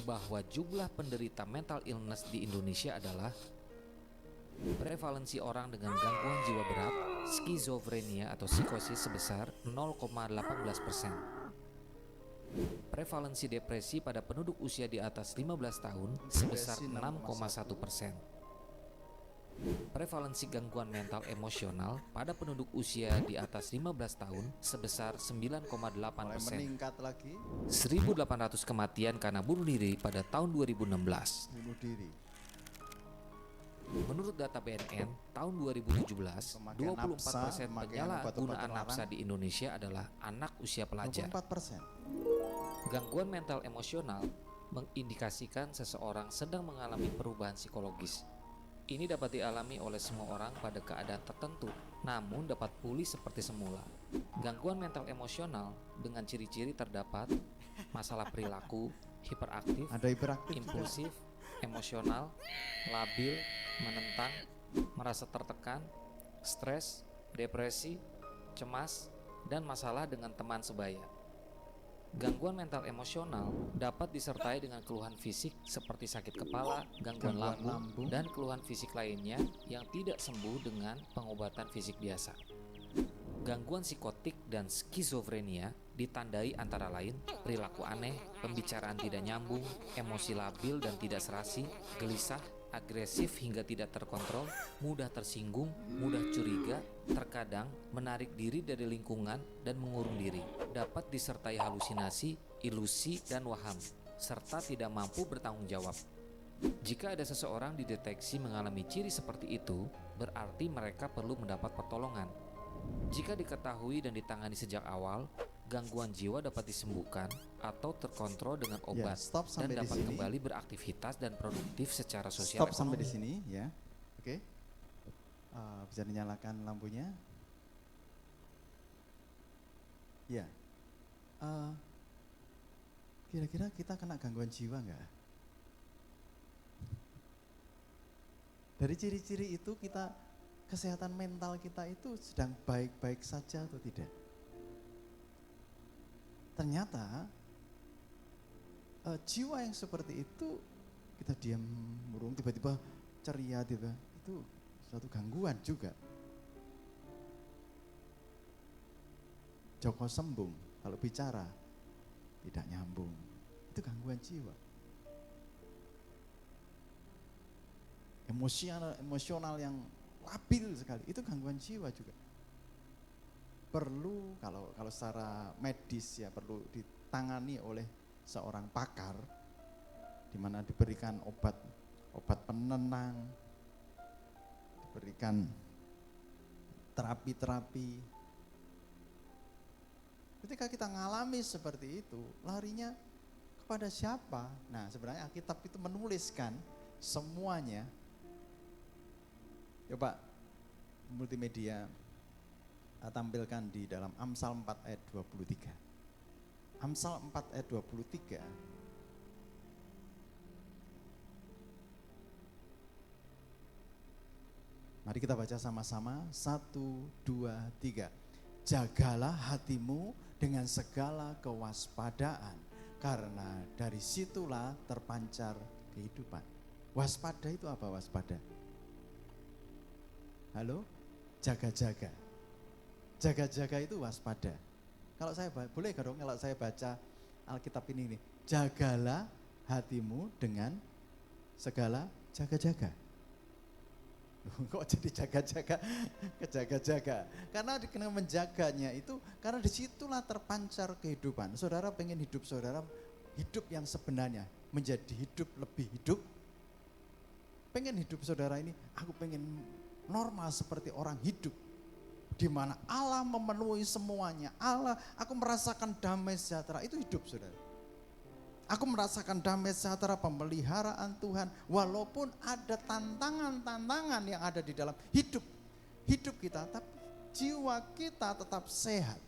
bahwa jumlah penderita mental illness di Indonesia adalah prevalensi orang dengan gangguan jiwa berat, skizofrenia atau psikosis sebesar 0,18%. Prevalensi depresi pada penduduk usia di atas 15 tahun sebesar 6,1%. Prevalensi gangguan mental emosional pada penduduk usia di atas 15 tahun sebesar 9,8%. meningkat lagi. 1.800 kematian karena bunuh diri pada tahun 2016. Bunuh diri. Menurut data BNN tahun 2017, Pemakaian 24% nafsa, pemakaian penyalahgunaan obat-obatan nafsa larang. di Indonesia adalah anak usia pelajar. 24%. Gangguan mental emosional mengindikasikan seseorang sedang mengalami perubahan psikologis. Ini dapat dialami oleh semua orang pada keadaan tertentu, namun dapat pulih seperti semula. Gangguan mental emosional dengan ciri-ciri terdapat masalah perilaku, hiperaktif, Ada hiperaktif juga. impulsif, emosional, labil, menentang, merasa tertekan, stres, depresi, cemas, dan masalah dengan teman sebaya. Gangguan mental emosional dapat disertai dengan keluhan fisik seperti sakit kepala, gangguan lambung, dan keluhan fisik lainnya yang tidak sembuh dengan pengobatan fisik biasa. Gangguan psikotik dan skizofrenia ditandai antara lain perilaku aneh, pembicaraan tidak nyambung, emosi labil dan tidak serasi, gelisah, agresif hingga tidak terkontrol, mudah tersinggung, mudah curiga, terkadang menarik diri dari lingkungan dan mengurung diri. Dapat disertai halusinasi, ilusi, dan waham, serta tidak mampu bertanggung jawab. Jika ada seseorang dideteksi mengalami ciri seperti itu, berarti mereka perlu mendapat pertolongan. Jika diketahui dan ditangani sejak awal, gangguan jiwa dapat disembuhkan atau terkontrol dengan obat stop dan sampai di dapat sini. kembali beraktivitas dan produktif secara sosial Stop sampai di ekonomi. sini ya. Oke. Bisa dinyalakan lampunya. Ya. Kira-kira kita kena gangguan jiwa nggak? Dari ciri-ciri itu kesehatan mental kita itu sedang baik-baik saja atau tidak? Ternyata jiwa yang seperti itu kita diam murung tiba-tiba ceria tiba itu suatu gangguan juga. Joko Sembung kalau bicara tidak nyambung, itu gangguan jiwa. Emosional yang labil sekali, itu gangguan jiwa juga. Perlu kalau secara medis ya perlu ditangani oleh seorang pakar, di mana diberikan obat penenang, diberikan terapi-terapi. Ketika kita ngalami seperti itu, larinya kepada siapa? Nah, sebenarnya Alkitab itu menuliskan semuanya. Coba multimedia tampilkan di dalam Amsal 4 ayat 23. Amsal 4 ayat 23. Mari kita baca sama-sama, 1, 2, 3. Jagalah hatimu dengan segala kewaspadaan, karena dari situlah terpancar kehidupan. Waspada itu apa waspada? Halo? Jaga-jaga. Jaga-jaga itu waspada. Kalau saya boleh dong kalau saya baca Alkitab ini nih. Jagalah hatimu dengan segala jaga-jaga. Kok jadi jaga-jaga, kejaga-jaga? Karena dikenal menjaganya itu, karena disitulah terpancar kehidupan. Saudara pengen hidup saudara, hidup yang sebenarnya, menjadi hidup lebih hidup. Pengen hidup saudara ini, aku pengen normal seperti orang hidup. Di mana Allah memenuhi semuanya, aku merasakan damai sejahtera, itu hidup saudara. Aku merasakan damai sejahtera, pemeliharaan Tuhan, walaupun ada tantangan-tantangan yang ada di dalam hidup kita, tapi jiwa kita tetap sehat.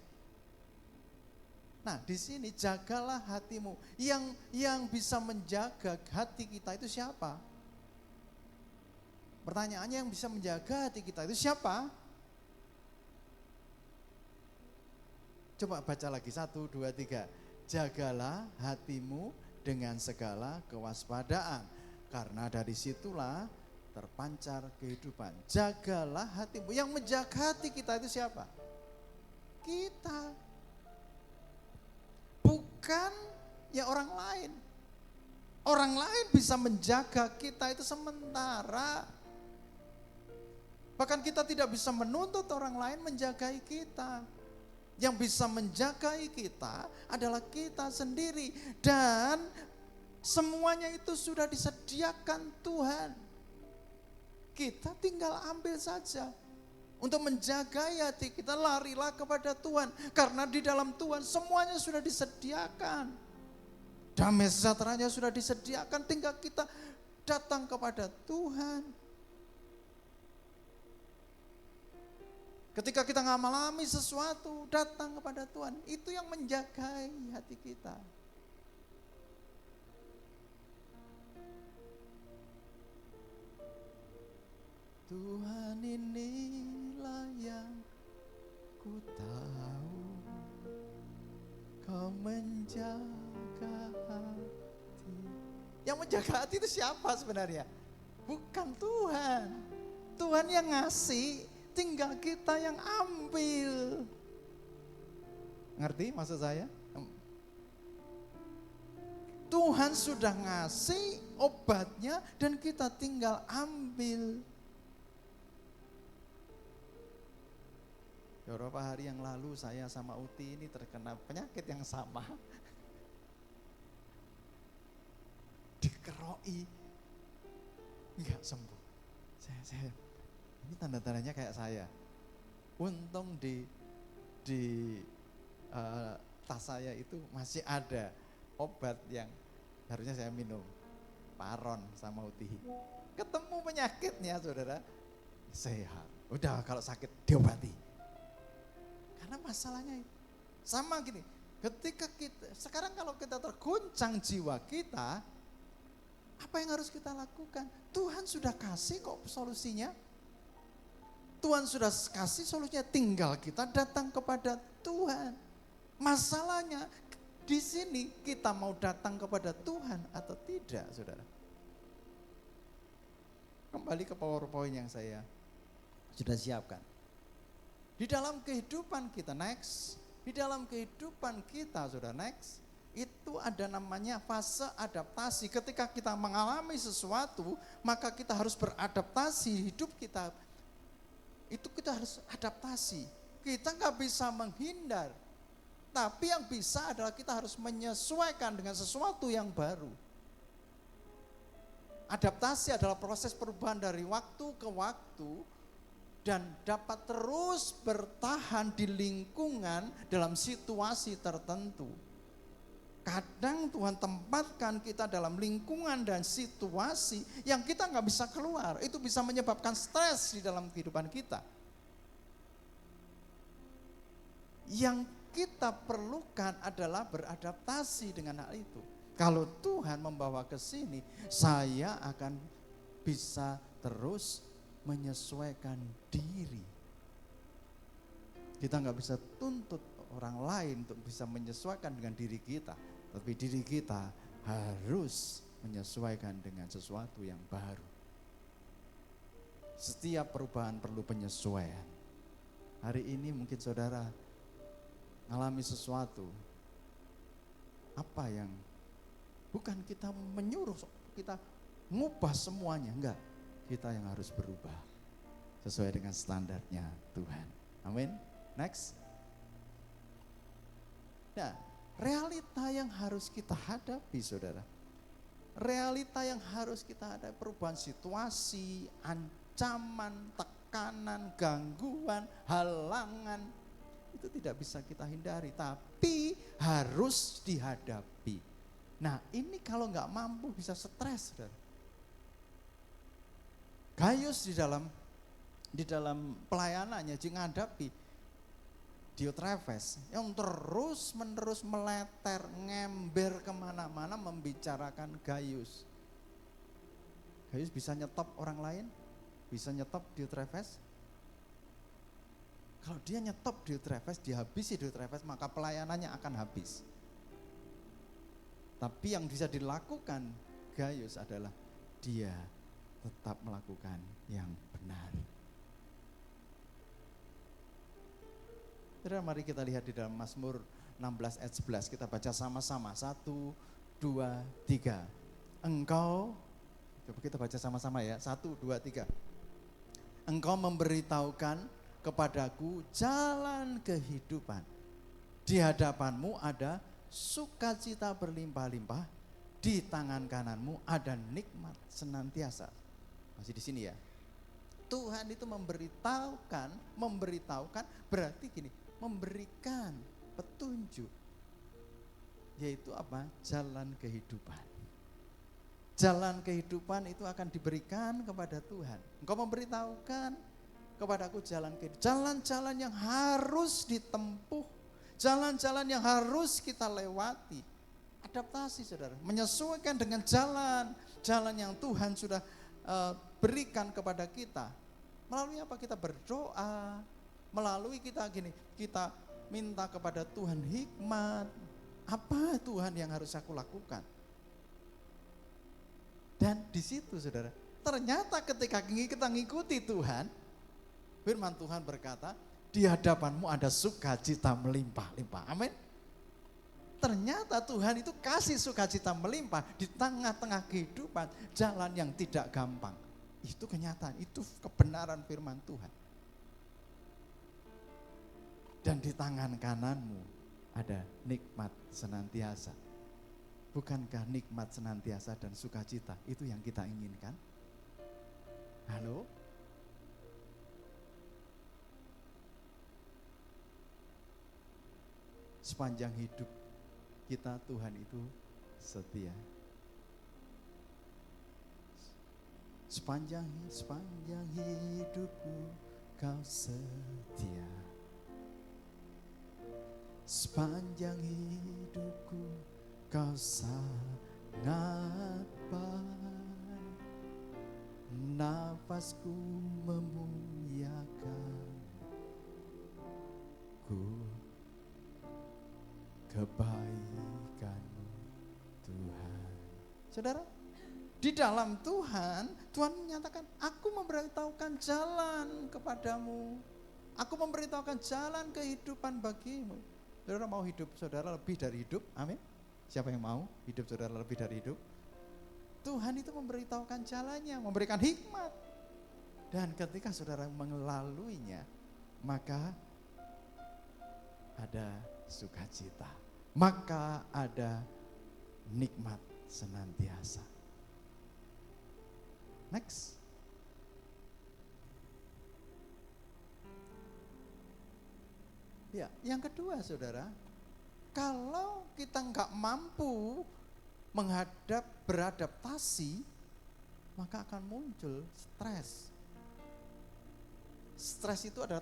Nah, di sini jagalah hatimu. Yang bisa menjaga hati kita itu siapa? Pertanyaannya, yang bisa menjaga hati kita itu siapa? Coba baca lagi, 1, 2, 3. Jagalah hatimu dengan segala kewaspadaan, karena dari situlah terpancar kehidupan. Jagalah hatimu. Yang menjaga hati kita itu siapa? Kita. Bukan ya orang lain. Orang lain bisa menjaga kita itu sementara. Bahkan kita tidak bisa menuntut orang lain menjagai kita. Yang bisa menjagai kita adalah kita sendiri. Dan semuanya itu sudah disediakan Tuhan. Kita tinggal ambil saja. Untuk menjaga hati kita, larilah kepada Tuhan. Karena di dalam Tuhan semuanya sudah disediakan. Damai sejahteranya sudah disediakan, tinggal kita datang kepada Tuhan. Ketika kita nggak mengalami sesuatu, datang kepada Tuhan. Itu yang menjagai hati kita. Tuhan, inilah yang ku tahu, Kau menjaga hati. Yang menjaga hati itu siapa sebenarnya? Bukan Tuhan. Tuhan yang ngasih, tinggal kita yang ambil. Ngerti maksud saya? Tuhan sudah ngasih obatnya dan kita tinggal ambil. Beberapa hari yang lalu saya sama Uti ini terkena penyakit yang sama. Dikeroi, enggak sembuh. Saya ini tanda-tandanya kayak saya. Untung di tas saya itu masih ada obat yang harusnya saya minum. Paron sama Uti. Ketemu penyakitnya saudara, sehat. Udah kalau sakit diobati. Karena masalahnya sama gini. Ketika kita, sekarang kalau kita terguncang jiwa kita, apa yang harus kita lakukan? Tuhan sudah kasih kok solusinya. Tuhan sudah kasih solusinya, tinggal kita datang kepada Tuhan. Masalahnya di sini kita mau datang kepada Tuhan atau tidak, saudara? Kembali ke PowerPoint yang saya sudah siapkan. Di dalam kehidupan kita next, di dalam kehidupan kita sudah next, itu ada namanya fase adaptasi. Ketika kita mengalami sesuatu, maka kita harus beradaptasi hidup kita. Itu kita harus adaptasi. Kita nggak bisa menghindar. Tapi yang bisa adalah kita harus menyesuaikan dengan sesuatu yang baru. Adaptasi adalah proses perubahan dari waktu ke waktu dan dapat terus bertahan di lingkungan dalam situasi tertentu. Kadang Tuhan tempatkan kita dalam lingkungan dan situasi yang kita nggak bisa keluar. Itu bisa menyebabkan stres di dalam kehidupan kita. Yang kita perlukan adalah beradaptasi dengan hal itu. Kalau Tuhan membawa ke sini, saya akan bisa terus menyesuaikan diri. Kita nggak bisa tuntut orang lain untuk bisa menyesuaikan dengan diri kita. Tapi diri kita harus menyesuaikan dengan sesuatu yang baru. Setiap perubahan perlu penyesuaian. Hari ini mungkin saudara mengalami sesuatu. Apa yang bukan kita menyuruh, kita ngubah semuanya. Enggak, kita yang harus berubah. Sesuai dengan standarnya Tuhan. Amin. Next. Nah, realita yang harus kita hadapi saudara. Realita yang harus kita hadapi, perubahan situasi, ancaman, tekanan, gangguan, halangan. Itu tidak bisa kita hindari, tapi harus dihadapi. Nah ini kalau nggak mampu bisa stres saudara. Gaius di dalam pelayanannya menghadapi Diotrephes yang terus menerus meleter, ngember kemana-mana membicarakan Gaius. Gaius bisa nyetop orang lain, bisa nyetop Diotrephes. Kalau dia nyetop Diotrephes, dihabisi Diotrephes, maka pelayanannya akan habis. Tapi yang bisa dilakukan Gaius adalah dia tetap melakukan yang benar. Saudara, mari kita lihat di dalam Mazmur 16 ayat 11, kita baca sama-sama, 1, 2, 3. Engkau, coba kita baca sama-sama ya, 1, 2, 3. Engkau memberitahukan kepadaku jalan kehidupan. Di hadapanmu ada sukacita berlimpah-limpah, di tangan kananmu ada nikmat senantiasa. Masih di sini ya. Tuhan itu memberitahukan berarti gini, memberikan petunjuk, yaitu apa? Jalan kehidupan. Jalan kehidupan itu akan diberikan kepada Tuhan. Engkau memberitahukan kepadaku jalan kehidupan, jalan-jalan yang harus ditempuh, jalan-jalan yang harus kita lewati. Adaptasi saudara, menyesuaikan dengan jalan yang Tuhan sudah berikan kepada kita. Melalui apa? Kita berdoa, melalui kita minta kepada Tuhan hikmat. Apa Tuhan yang harus aku lakukan? Dan di situ saudara, ternyata ketika kita ngikuti Tuhan, firman Tuhan berkata, di hadapanmu ada sukacita melimpah-limpah. Amin. Ternyata Tuhan itu kasih sukacita melimpah di tengah-tengah kehidupan, jalan yang tidak gampang. Itu kenyataan, itu kebenaran firman Tuhan. Dan di tangan kananmu ada nikmat senantiasa. Bukankah nikmat senantiasa dan sukacita itu yang kita inginkan? Halo? Sepanjang hidup kita Tuhan itu setia. Sepanjang hidupku kau setia. Sepanjang hidupku kau sangat baik. Nafasku memuliakan kebaikan-Mu Tuhan. Saudara, di dalam Tuhan menyatakan, aku memberitahukan jalan kepadamu. Aku memberitahukan jalan kehidupan bagimu. Saudara mau hidup saudara lebih dari hidup? Amin. Siapa yang mau hidup saudara lebih dari hidup? Tuhan itu memberitahukan jalannya, memberikan hikmat. Dan ketika saudara melaluinya, maka ada sukacita, maka ada nikmat senantiasa. Next. Ya, yang kedua saudara, Kalau kita nggak mampu beradaptasi, maka akan muncul stres. Stres itu adalah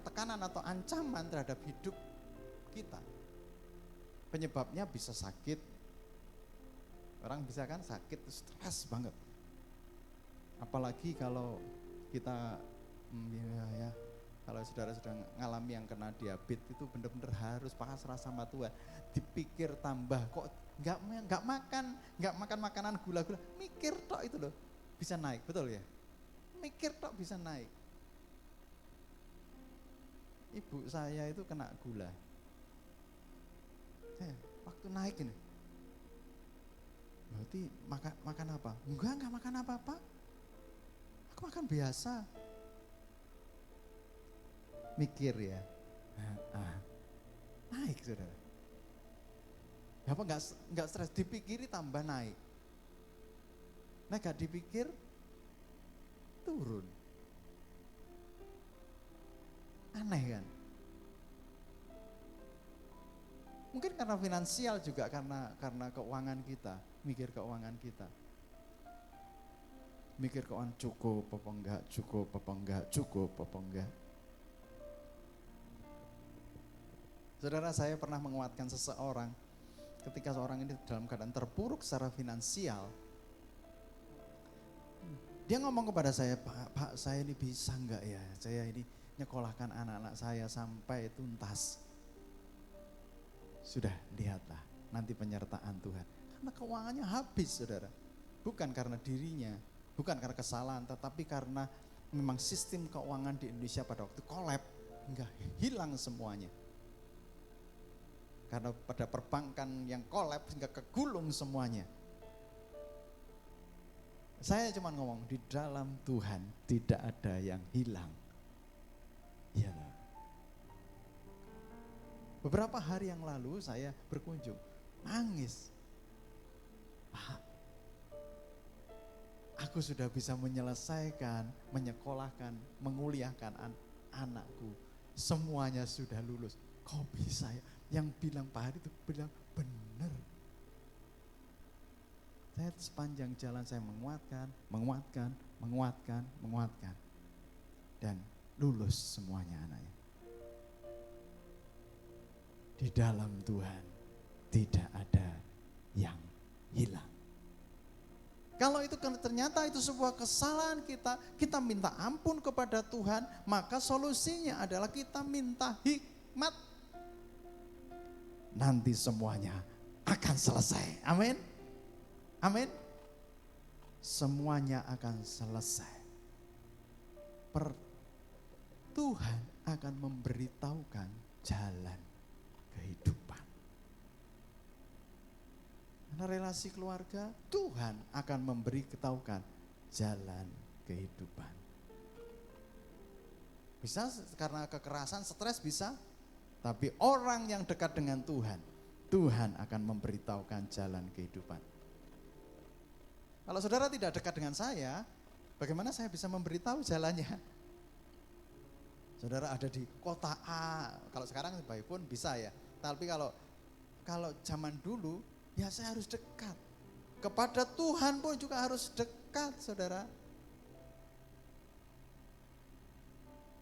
tekanan atau ancaman terhadap hidup kita. Penyebabnya bisa sakit. Orang bisa kan sakit, stres banget. Apalagi kalau kita kalau saudara sedang ngalami yang kena diabetes, itu benar-benar harus pasrah sama Tuhan. Dipikir tambah, kok nggak makan makanan gula-gula, mikir tok itu loh bisa naik, betul ya? Mikir tok bisa naik. Ibu saya itu kena gula. Waktu naik ini, berarti makan apa? Enggak makan apa-apa. Aku makan biasa. Mikir ya, naik saudara. Apa enggak stres, dipikiri tambah naik. Nah gak dipikir turun. Aneh kan? Mungkin karena finansial juga, karena keuangan kita, mikir keuangan kita. Mikir keuangan cukup apa enggak, cukup apa enggak. Saudara, saya pernah menguatkan seseorang ketika seorang ini dalam keadaan terpuruk secara finansial. Dia ngomong kepada saya, Pak, saya ini bisa enggak ya? Saya ini nyekolahkan anak-anak saya sampai tuntas. Sudah, lihatlah nanti penyertaan Tuhan. Karena keuangannya habis, saudara. Bukan karena dirinya, bukan karena kesalahan, tetapi karena memang sistem keuangan di Indonesia pada waktu kolab, hingga hilang semuanya. Karena pada perbankan yang kolab sehingga kegulung semuanya. Saya cuma ngomong, di dalam Tuhan tidak ada yang hilang. Ya. Beberapa hari yang lalu saya berkunjung, nangis. Pak, aku sudah bisa menyelesaikan, menyekolahkan, menguliahkan anakku. Semuanya sudah lulus. Kok bisa ya? Yang bilang Pak Hari itu bilang benar. Saya sepanjang jalan saya menguatkan. Dan lulus semuanya anaknya. Di dalam Tuhan tidak ada yang hilang. Kalau itu ternyata itu sebuah kesalahan kita minta ampun kepada Tuhan, maka solusinya adalah kita minta hikmat. Nanti semuanya akan selesai. Amin. Amin. Semuanya akan selesai. Tuhan akan memberitahukan jalan kehidupan. Karena relasi keluarga, Tuhan akan memberitahukan jalan kehidupan. Bisa karena kekerasan, stres bisa. Tapi orang yang dekat dengan Tuhan, Tuhan akan memberitahukan jalan kehidupan. Kalau saudara tidak dekat dengan saya, bagaimana saya bisa memberitahu jalannya? Saudara ada di kota A, kalau sekarang by phone bisa ya. Tapi kalau zaman dulu, ya saya harus dekat. Kepada Tuhan pun juga harus dekat, saudara.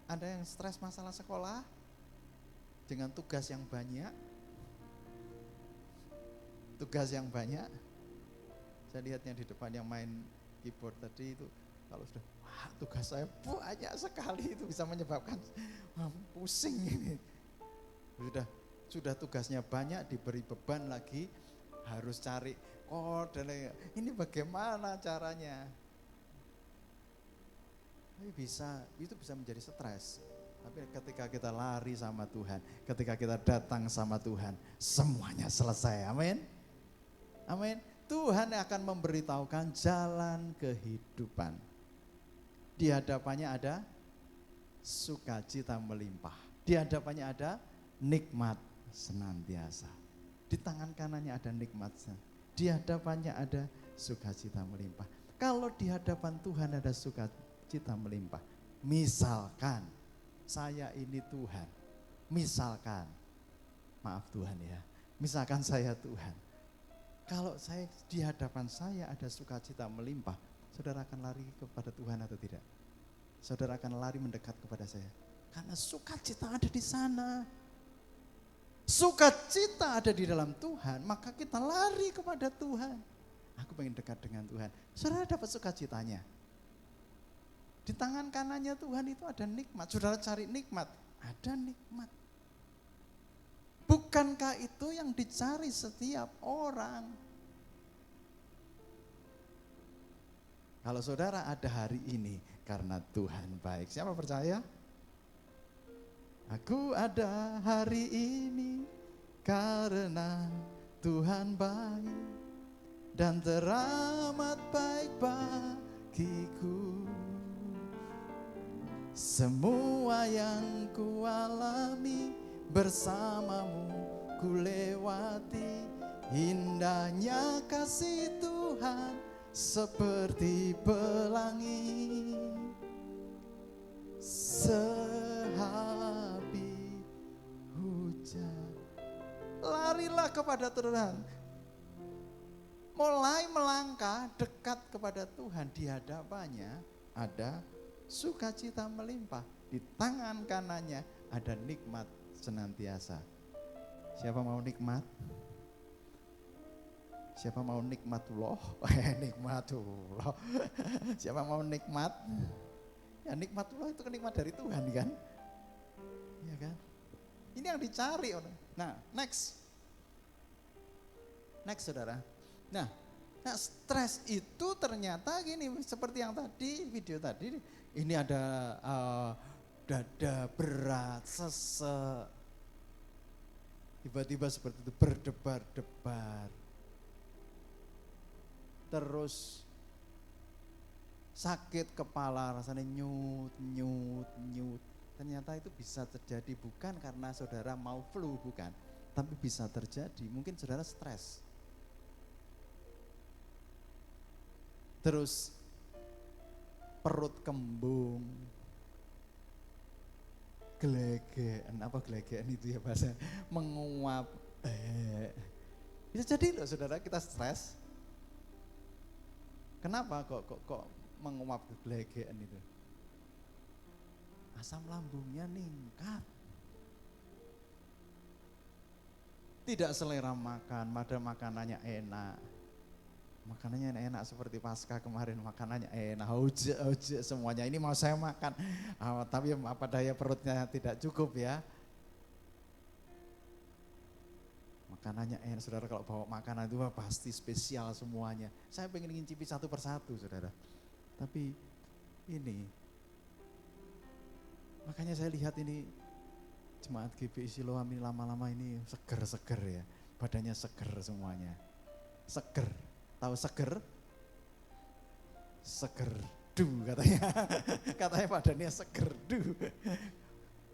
Ada yang stres masalah sekolah, dengan tugas yang banyak. Saya lihatnya di depan yang main keyboard tadi itu, kalau sudah, tugas saya banyak sekali, itu bisa menyebabkan pusing ini. Sudah tugasnya banyak, diberi beban lagi, harus cari dan ini bagaimana caranya? Itu bisa menjadi stres. Tapi ketika kita lari sama Tuhan, ketika kita datang sama Tuhan, semuanya selesai. Amin. Amin. Tuhan akan memberitahukan jalan kehidupan. Di hadapannya ada sukacita melimpah. Di hadapannya ada nikmat senantiasa. Di tangan kanannya ada nikmat. Di hadapannya ada sukacita melimpah. Kalau di hadapan Tuhan ada sukacita melimpah, misalkan saya ini Tuhan, misalkan Maaf Tuhan ya, misalkan saya Tuhan, kalau saya di hadapan saya ada sukacita melimpah, saudara akan lari kepada Tuhan atau tidak? Saudara akan lari mendekat kepada saya, karena sukacita ada di sana. Sukacita ada di dalam Tuhan, maka kita lari kepada Tuhan. Aku pengen dekat dengan Tuhan. Saudara dapat sukacitanya. Di tangan kanannya Tuhan itu ada nikmat. Saudara cari nikmat, ada nikmat. Bukankah itu yang dicari setiap orang? Kalau saudara ada hari ini karena Tuhan baik. Siapa percaya? Aku ada hari ini karena Tuhan baik dan teramat baik bagiku. Semua yang ku alami bersamamu ku lewati, indahnya kasih Tuhan seperti pelangi sehabis hujan. Larilah kepada Tuhan, mulai melangkah dekat kepada Tuhan. Di hadapannya ada sukacita melimpah, di tangan kanannya ada nikmat senantiasa. Siapa mau nikmat? Siapa mau nikmatullah? Nikmatullah. Siapa mau nikmat? Ya nikmatullah itu nikmat dari Tuhan kan? Iya kan? Ini yang dicari orang. Nah, next saudara. Nah, stres itu ternyata gini, seperti yang tadi, video tadi, ini ada dada berat, sesek, tiba-tiba seperti itu berdebar-debar, terus sakit kepala, rasanya nyut. Ternyata itu bisa terjadi bukan karena saudara mau flu, bukan, tapi bisa terjadi mungkin saudara stres. Terus perut kembung, gelegean, apa gelegean itu ya bahasa, menguap. Bisa jadi loh saudara kita stres. Kenapa kok menguap gelegean itu? Asam lambungnya meningkat. Tidak selera makan, padahal makanannya enak. Makanannya enak seperti Paskah kemarin, makanannya enak, hujek semuanya. Ini mau saya makan, tapi apa daya perutnya tidak cukup ya. Makanannya enak, saudara kalau bawa makanan itu pasti spesial semuanya. Saya pengen ngincipi satu persatu saudara. Tapi ini, makanya saya lihat ini jemaat GBI Siloam ini lama-lama ini seger-seger ya. Badannya seger semuanya, seger. Tahu seger? Segerdu katanya. Katanya badannya segerdu.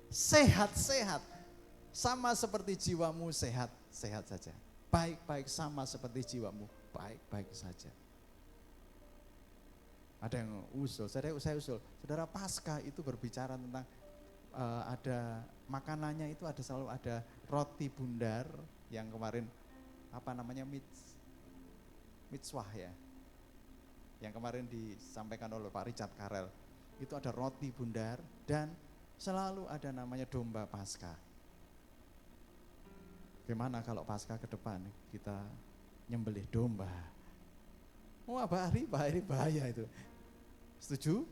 Sehat-sehat. Sama seperti jiwamu sehat-sehat saja. Baik-baik sama seperti jiwamu, baik-baik saja. Ada yang usul, saya usul. Saudara, Paskah itu berbicara tentang ada makanannya itu ada selalu ada roti bundar yang kemarin apa namanya Mitzwah ya, yang kemarin disampaikan oleh Pak Richard Karel, itu ada roti bundar dan selalu ada namanya domba Paskah. Gimana kalau Paskah ke depan kita nyembelih domba? Wah, bahaya itu. Setuju?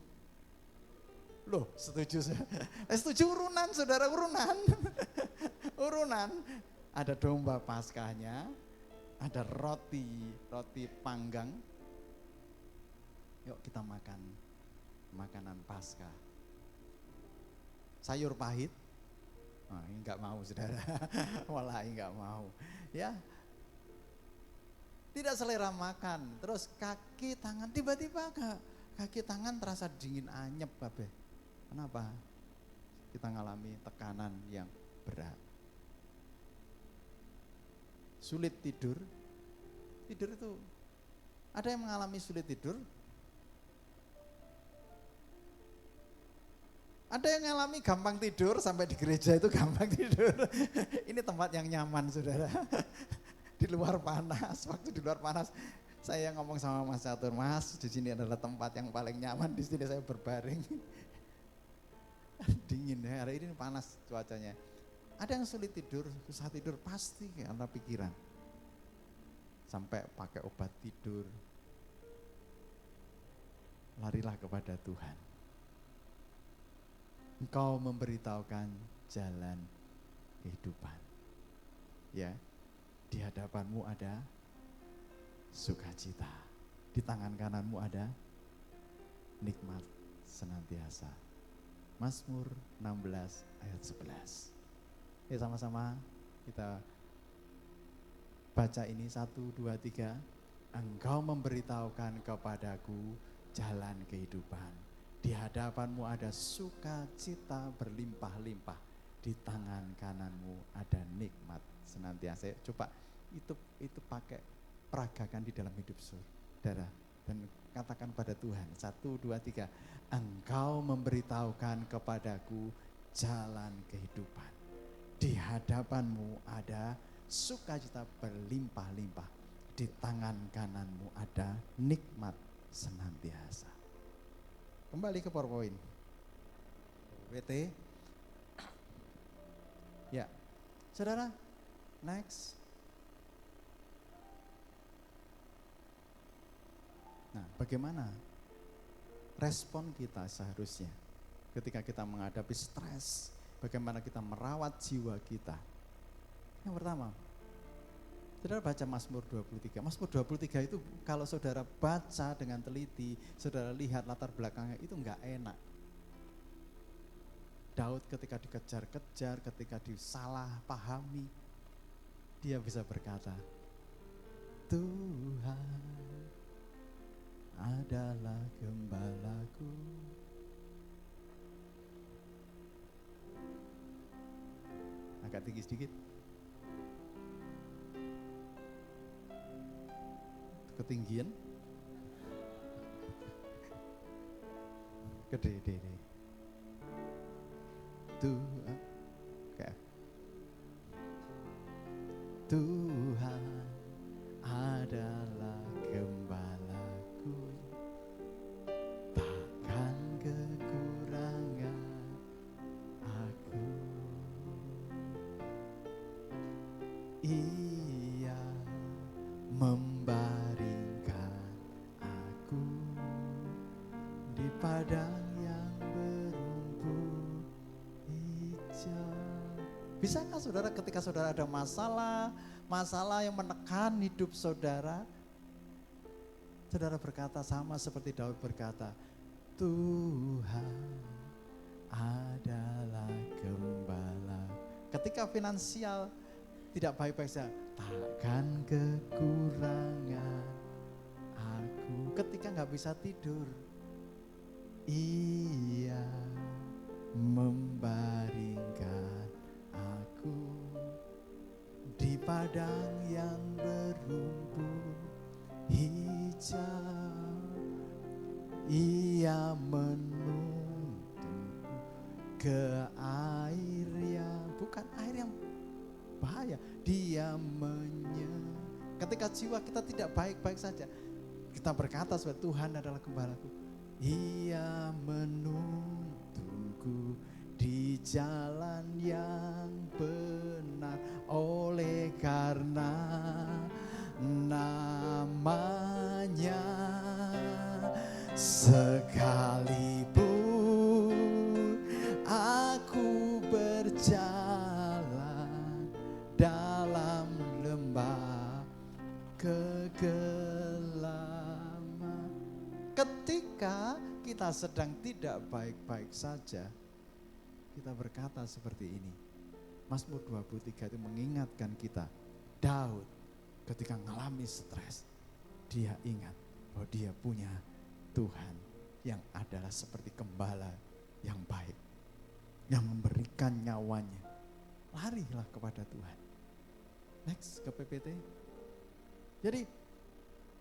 Loh, setuju saya. Setuju urunan saudara, urunan. Urunan. Ada domba Paskahnya, ada roti panggang. Yuk kita makan makanan Paskah. Sayur pahit, enggak mau saudara. Wallahi enggak mau. Ya, tidak selera makan. Terus kaki tangan tiba-tiba kaki tangan terasa dingin anyep kabeh. Kenapa? Kita ngalami tekanan yang berat. Sulit tidur. Tidur itu, ada yang mengalami sulit tidur? Ada yang ngalami gampang tidur, sampai di gereja itu gampang tidur. Ini tempat yang nyaman saudara. Di luar panas, waktu di luar panas saya ngomong sama Mas Catur, Mas di sini adalah tempat yang paling nyaman, di sini saya berbaring. Dingin ya, hari ini panas cuacanya. Ada yang sulit tidur, susah tidur pasti karena pikiran. Sampai pakai obat tidur. Larilah kepada Tuhan. Engkau memberitahukan jalan kehidupan. Ya, di hadapanmu ada sukacita. Di tangan kananmu ada nikmat senantiasa. Mazmur 16 ayat 11. Ya sama-sama kita baca ini 1, 2, 3. Engkau memberitahukan kepadaku jalan kehidupan. Di hadapanmu ada sukacita berlimpah-limpah. Di tangan kananmu ada nikmat senantiasa. Coba itu pakai peragakan di dalam hidup saudara. Dan katakan pada Tuhan, 1, 2, 3. Engkau memberitahukan kepadaku jalan kehidupan. Di hadapanmu ada sukacita berlimpah-limpah. Di tangan kananmu ada nikmat senantiasa. Kembali ke PowerPoint. WT. Ya, saudara, next. Nah, bagaimana respon kita seharusnya ketika kita menghadapi stres? Bagaimana kita merawat jiwa kita? Yang pertama, saudara baca Mazmur 23. Mazmur 23 itu kalau saudara baca dengan teliti, saudara lihat latar belakangnya itu enggak enak. Daud ketika dikejar-kejar, ketika disalah pahami, dia bisa berkata, Tuhan adalah gembalaku. Agak tinggi sedikit. Ketinggian. Gede. Tuhan. Oke. Tuhan adalah gembalaku. Takkan kekurangan aku. Ia membaringkan aku di padang yang berumput hijau. Bisakah saudara ketika saudara ada masalah yang menekan hidup saudara, saudara berkata sama seperti Daud berkata, Tuhan adalah gembala. Ketika finansial tidak baik-baik saja, takkan kekurangan aku. Ketika nggak bisa tidur, Ia membaringkan aku di padang yang berumput hijau. Ia menuntun ke air yang bukan air yang bahaya. Dia ketika jiwa kita tidak baik-baik saja, kita berkata sebagai Tuhan adalah gembalaku. Ia menuntunku di jalan yang benar oleh karena namanya. Sekalipun aku berjalan dalam lembah kegelapan. Ketika kita sedang tidak baik-baik saja, kita berkata seperti ini. Mazmur 23 itu mengingatkan kita, Daud ketika mengalami stres, dia ingat bahwa dia punya Tuhan yang adalah seperti gembala yang baik, yang memberikan nyawanya. Larilah kepada Tuhan. Next ke PPT. Jadi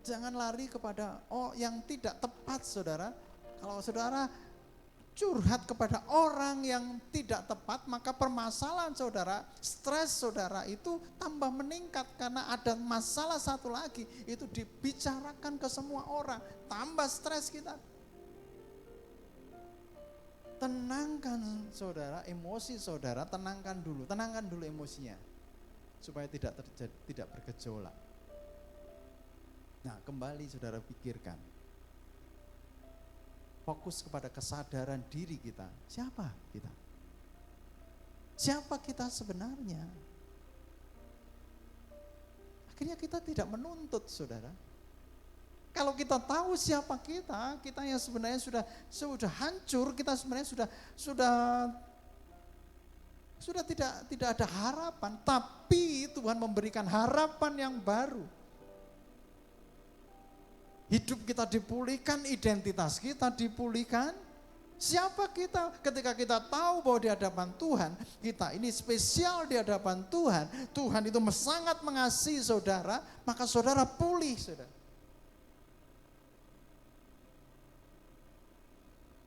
jangan lari kepada yang tidak tepat saudara. Kalau saudara curhat kepada orang yang tidak tepat, maka permasalahan saudara, stres saudara itu tambah meningkat karena ada masalah satu lagi, itu dibicarakan ke semua orang, tambah stres kita. Tenangkan saudara, emosi saudara, tenangkan dulu emosinya supaya tidak terjadi, tidak bergejolak. Nah, kembali saudara pikirkan. Fokus kepada kesadaran diri kita. Siapa kita? Siapa kita sebenarnya? Akhirnya kita tidak menuntut, saudara. Kalau kita tahu siapa kita yang sebenarnya sudah hancur, kita sebenarnya sudah tidak ada harapan, tapi Tuhan memberikan harapan yang baru. Hidup kita dipulihkan, identitas kita dipulihkan. Siapa kita? Ketika kita tahu bahwa di hadapan Tuhan, kita ini spesial di hadapan Tuhan. Tuhan itu sangat mengasihi saudara, maka saudara pulih, saudara.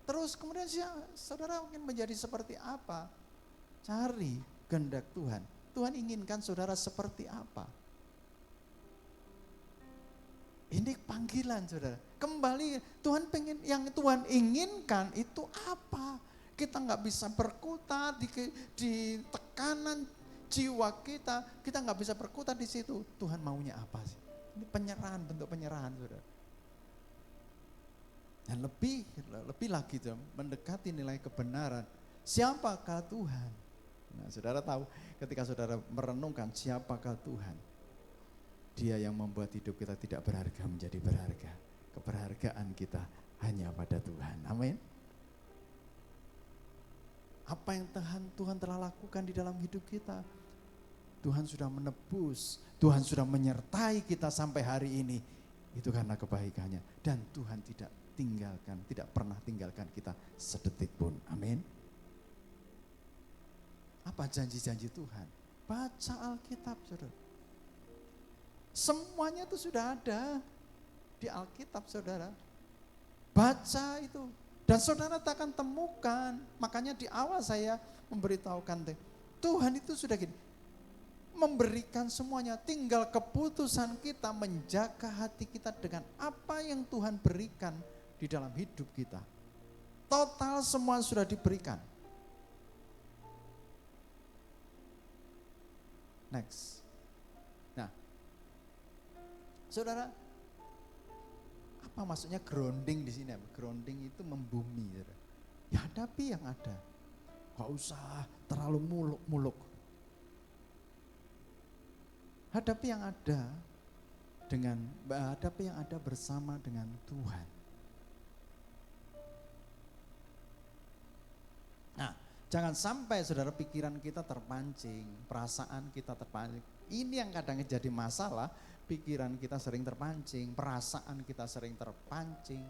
Terus kemudian saudara mungkin menjadi seperti apa? Cari kehendak Tuhan. Tuhan inginkan saudara seperti apa? Ini panggilan saudara. Kembali Tuhan pengen, yang Tuhan inginkan itu apa? Kita nggak bisa berkutat di tekanan jiwa kita nggak bisa berkutat di situ. Tuhan maunya apa sih? Ini penyerahan, bentuk penyerahan saudara. Dan lebih lagi mendekati nilai kebenaran. Siapakah Tuhan? Nah, saudara tahu ketika saudara merenungkan siapakah Tuhan? Dia yang membuat hidup kita tidak berharga menjadi berharga. Keberhargaan kita hanya pada Tuhan. Amin. Apa yang Tuhan telah lakukan di dalam hidup kita? Tuhan sudah menebus, Tuhan sudah menyertai kita sampai hari ini. Itu karena kebaikannya. Dan Tuhan tidak pernah tinggalkan kita sedetik pun. Amin. Apa janji-janji Tuhan? Baca Alkitab, saudara. Semuanya itu sudah ada di Alkitab, saudara. Baca itu. Dan saudara tak akan temukan. Makanya di awal saya memberitahukan, Tuhan itu sudah gini, memberikan semuanya. Tinggal keputusan kita menjaga hati kita dengan apa yang Tuhan berikan di dalam hidup kita. Total semua sudah diberikan. Next. Nah, saudara, apa maksudnya grounding di sini? Grounding itu membumi. Saudara. Ya hadapi yang ada. Gak usah terlalu muluk-muluk. Hadapi yang ada hadapi yang ada bersama dengan Tuhan. Nah, jangan sampai saudara pikiran kita terpancing, perasaan kita terpancing. Ini yang kadang jadi masalah, pikiran kita sering terpancing, perasaan kita sering terpancing.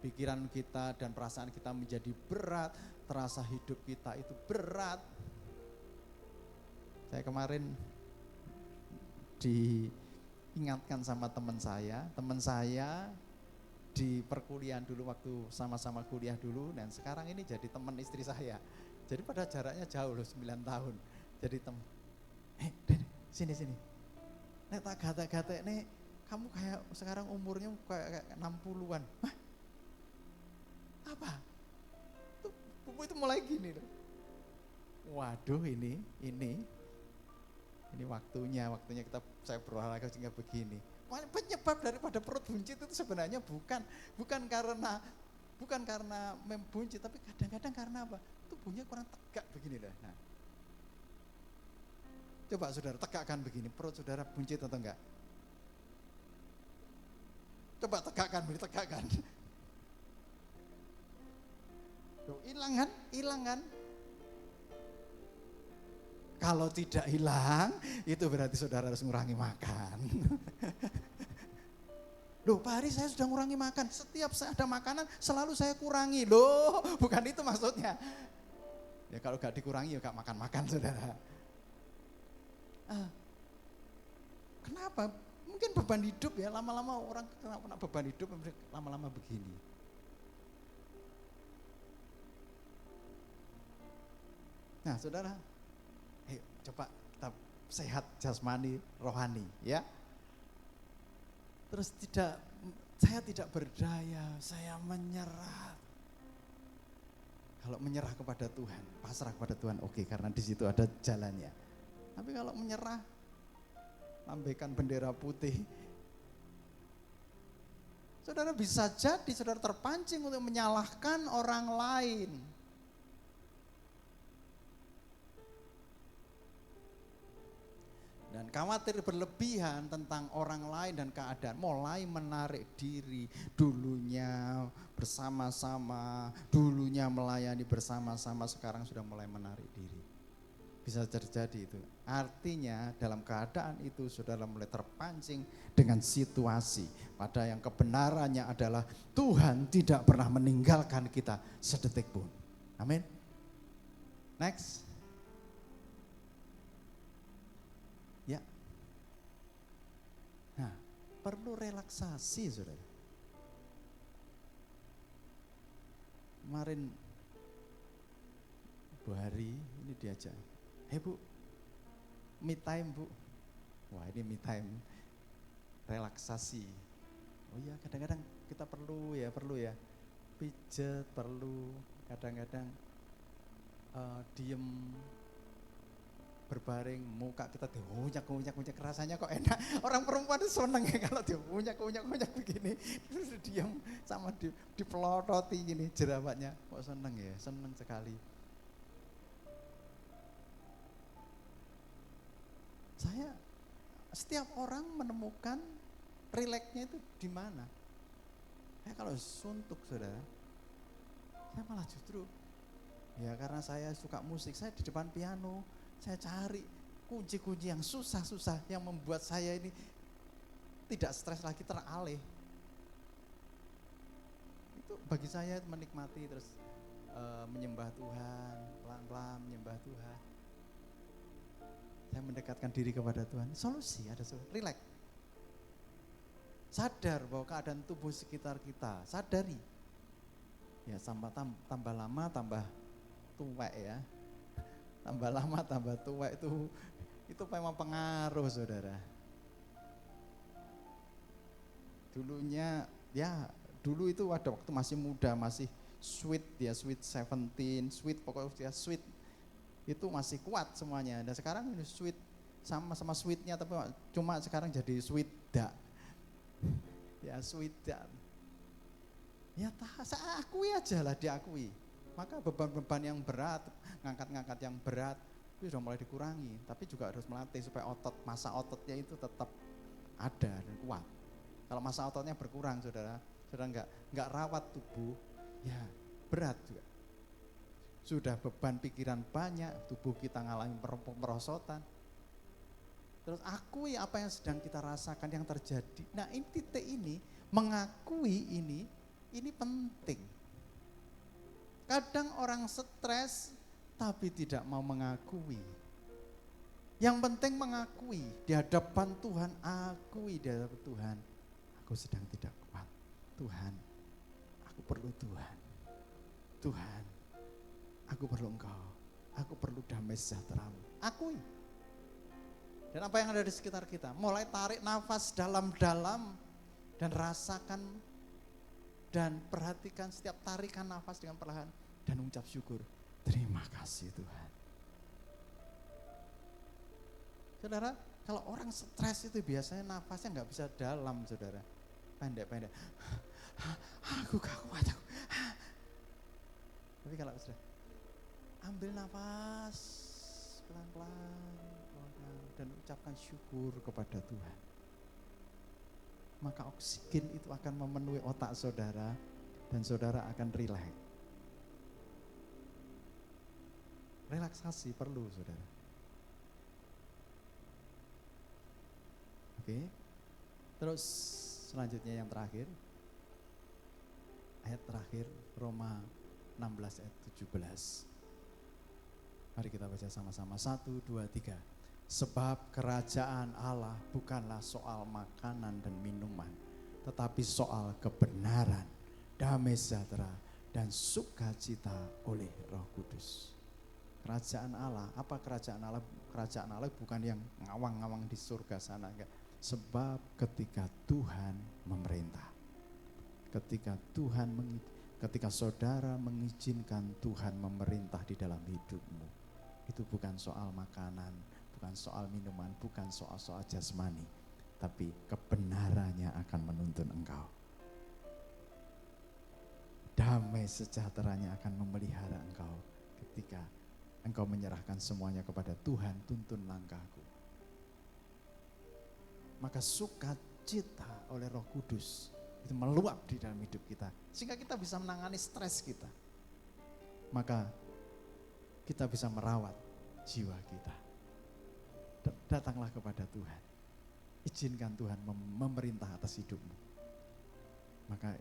Pikiran kita dan perasaan kita menjadi berat, terasa hidup kita itu berat. Saya kemarin diingatkan sama teman saya di perkuliahan dulu waktu sama-sama kuliah dulu, dan sekarang ini jadi teman istri saya. Jadi pada jaraknya jauh loh, 9 tahun. Jadi sini. Nek tak gata-gata nek kamu kayak sekarang umurnya kayak 60-an. Hah? Apa? Tuh, buku itu mulai gini loh. Waduh, ini waktunya saya berolahraga sehingga begini. Penyebab daripada perut buncit itu sebenarnya bukan karena membuncit, tapi kadang-kadang karena apa? Tubuhnya kurang tegak begini loh. Nah, coba saudara tegakkan begini, perut saudara buncit atau enggak? Coba tegakkan. Tuh, hilang kan? Kalau tidak hilang, itu berarti saudara harus mengurangi makan. Loh, Pak Hari saya sudah mengurangi makan. Setiap saya ada makanan, selalu saya kurangi. Loh, bukan itu maksudnya. Ya kalau gak dikurangi, ya gak makan-makan, saudara. Kenapa? Mungkin beban hidup ya, lama-lama orang kena beban hidup, lama-lama begini. Nah, saudara, ayo coba kita sehat jasmani, rohani, ya. Terus saya tidak berdaya, saya menyerah. Kalau menyerah kepada Tuhan, pasrah kepada Tuhan, oke, karena di situ ada jalannya. Tapi kalau menyerah, lambaikan bendera putih, saudara bisa jadi saudara terpancing untuk menyalahkan orang lain. Dan khawatir berlebihan tentang orang lain dan keadaan, mulai menarik diri, dulunya bersama-sama, dulunya melayani bersama-sama, sekarang sudah mulai menarik diri. Bisa terjadi itu. Artinya dalam keadaan itu saudara mulai terpancing dengan situasi. Pada yang kebenarannya adalah Tuhan tidak pernah meninggalkan kita sedetik pun. Amin. Next. Ya. Nah, perlu relaksasi, saudara. Kemarin Bu Hari ini diajak, Bu, me time Bu. Wah, ini me time, relaksasi. Oh iya, kadang-kadang kita perlu ya, pijet perlu, kadang-kadang diem, berbaring, muka kita diunyak, rasanya kok enak. Orang perempuan itu seneng ya kalau diunyak begini, terus diam sama dipelototi gini jerawatnya, kok seneng ya, seneng sekali. Setiap orang menemukan rileksnya itu di mana. Kalau suntuk, saudara, saya malah justru, ya karena saya suka musik, saya di depan piano, saya cari kunci-kunci yang susah-susah yang membuat saya ini tidak stres lagi, teralih. Itu bagi saya menikmati, terus menyembah Tuhan, pelan-pelan menyembah Tuhan. Saya mendekatkan diri kepada Tuhan. Solusi, ada solusi, rileks. Sadar bahwa keadaan tubuh sekitar kita, sadari. Ya tambah lama tambah tua ya. Tambah lama tambah tua itu memang pengaruh, saudara. Dulu itu ada waktu masih muda, masih sweet 17, sweet pokoknya sweet itu masih kuat semuanya. Dan sekarang ini sweet sama sweetnya, tapi cuma sekarang jadi sweet dak. Ya sweet dak. Ya saya akui aja lah, diakui. Maka beban-beban yang berat, ngangkat-ngangkat yang berat itu sudah mulai dikurangi, tapi juga harus melatih supaya masa ototnya itu tetap ada dan kuat. Kalau masa ototnya berkurang, saudara nggak rawat tubuh, ya berat juga. Sudah beban pikiran banyak, tubuh kita ngalami merosotan. Terus akui apa yang sedang kita rasakan yang terjadi. Nah, ini titik ini, mengakui ini penting. Kadang orang stres tapi tidak mau mengakui. Yang penting mengakui di hadapan Tuhan, akui di hadapan Tuhan. Aku sedang tidak kuat. Tuhan, aku perlu Tuhan. Tuhan, aku perlu Engkau. Aku perlu damai sejahtera-Mu. Akui. Dan apa yang ada di sekitar kita, mulai tarik nafas dalam-dalam dan rasakan dan perhatikan setiap tarikan nafas dengan perlahan dan ucap syukur. Terima kasih Tuhan. Saudara, kalau orang stres itu biasanya nafasnya nggak bisa dalam, saudara. Pendek-pendek. Aku gak kuat. Tapi kalau sudah ambil nafas pelan-pelan dan ucapkan syukur kepada Tuhan, maka oksigen itu akan memenuhi otak saudara dan saudara akan rileks. Relaksasi perlu, saudara. Oke. Terus selanjutnya yang terakhir, ayat terakhir Roma 16 ayat 17. Mari kita baca sama-sama, 1, 2, 3. Sebab kerajaan Allah bukanlah soal makanan dan minuman, tetapi soal kebenaran, damai sejahtera, dan sukacita oleh Roh Kudus. Kerajaan Allah, apa kerajaan Allah? Kerajaan Allah bukan yang ngawang-ngawang di surga sana, enggak. Sebab ketika Tuhan memerintah, ketika saudara mengizinkan Tuhan memerintah di dalam hidupmu, itu bukan soal makanan, bukan soal minuman, bukan soal jasmani, tapi kebenarannya akan menuntun engkau. Damai sejahteranya akan memelihara engkau ketika engkau menyerahkan semuanya kepada Tuhan. Tuntun langkahku. Maka sukacita oleh Roh Kudus itu meluap di dalam hidup kita, sehingga kita bisa menangani stres kita. Maka kita bisa merawat jiwa kita. Datanglah kepada Tuhan. Izinkan Tuhan memerintah atas hidupmu. Maka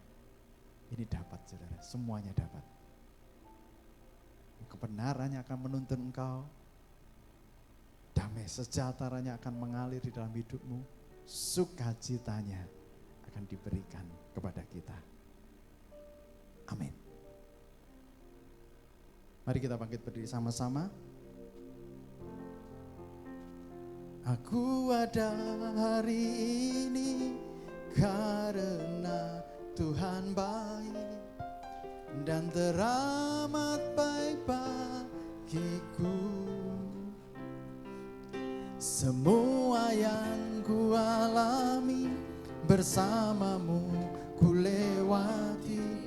ini dapat, saudara, semuanya dapat. Kebenarannya akan menuntun engkau. Damai sejahteranya akan mengalir di dalam hidupmu. Sukacitanya akan diberikan kepada kita. Amin. Mari kita bangkit berdiri sama-sama. Aku ada hari ini karena Tuhan baik dan teramat baik bagiku. Semua yang ku alami bersamamu ku lewati.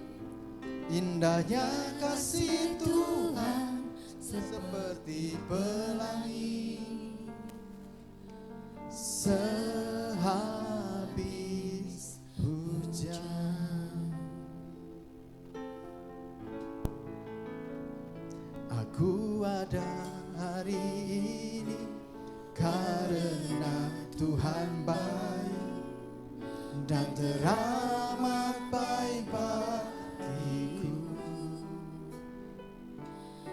Indahnya kasih Tuhan seperti pelangi sehabis hujan. Aku ada hari ini karena Tuhan baik dan teramat baik bagiku.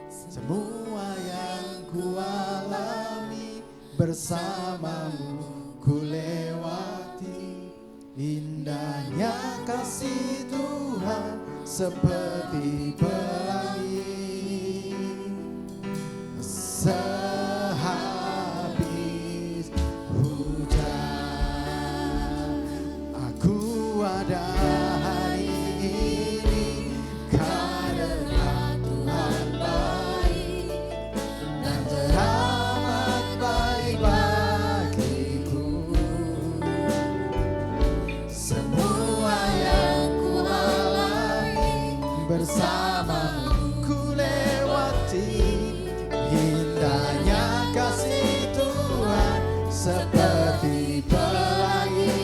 Semua yang ku alami bersamamu ku lewati. Indahnya kasih Tuhan seperti pelangi sehabis hujan. Aku ada hari ini karena Tuhan baik dan teramat baik bagiku. Semua yang ku alami bersamamu ku lewati. Indahnya kasih Tuhan seperti pelangi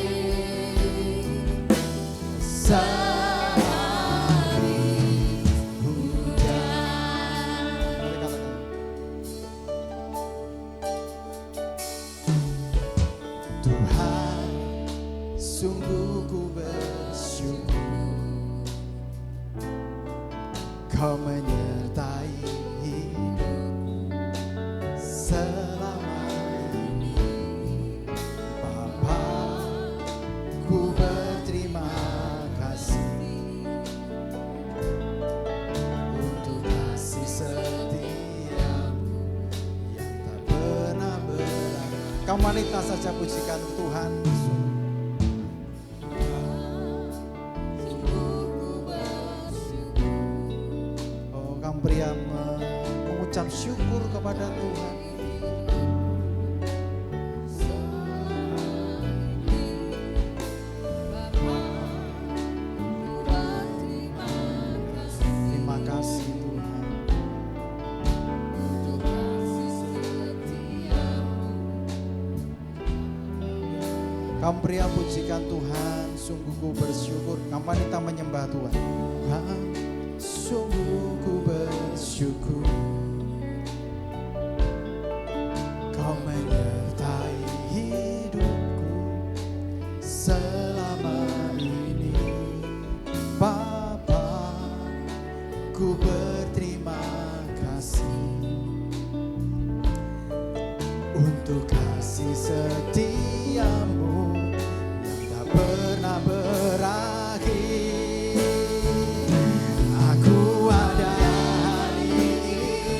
sehabis hujan. Tuhan, sungguh ku bersyukur Kau menyertai hidupku selama ini. Bapa, ku berterima kasih untuk kasih setiamu yang tak pernah berakhir. Kaum wanita saja pujikan Tuhan. Pria mengucap syukur kepada Tuhan. Terima kasih Tuhan. Kaum pria pujikan Tuhan, sungguh ku bersyukur. Kaum wanita menyembah Tuhan. Tuhan, sungguh ku bersyukur Kau menyertai hidupku selama ini. Bapa, ku berterima kasih untuk kasih setiamu yang tak pernah berakhir. Aku ada hari ini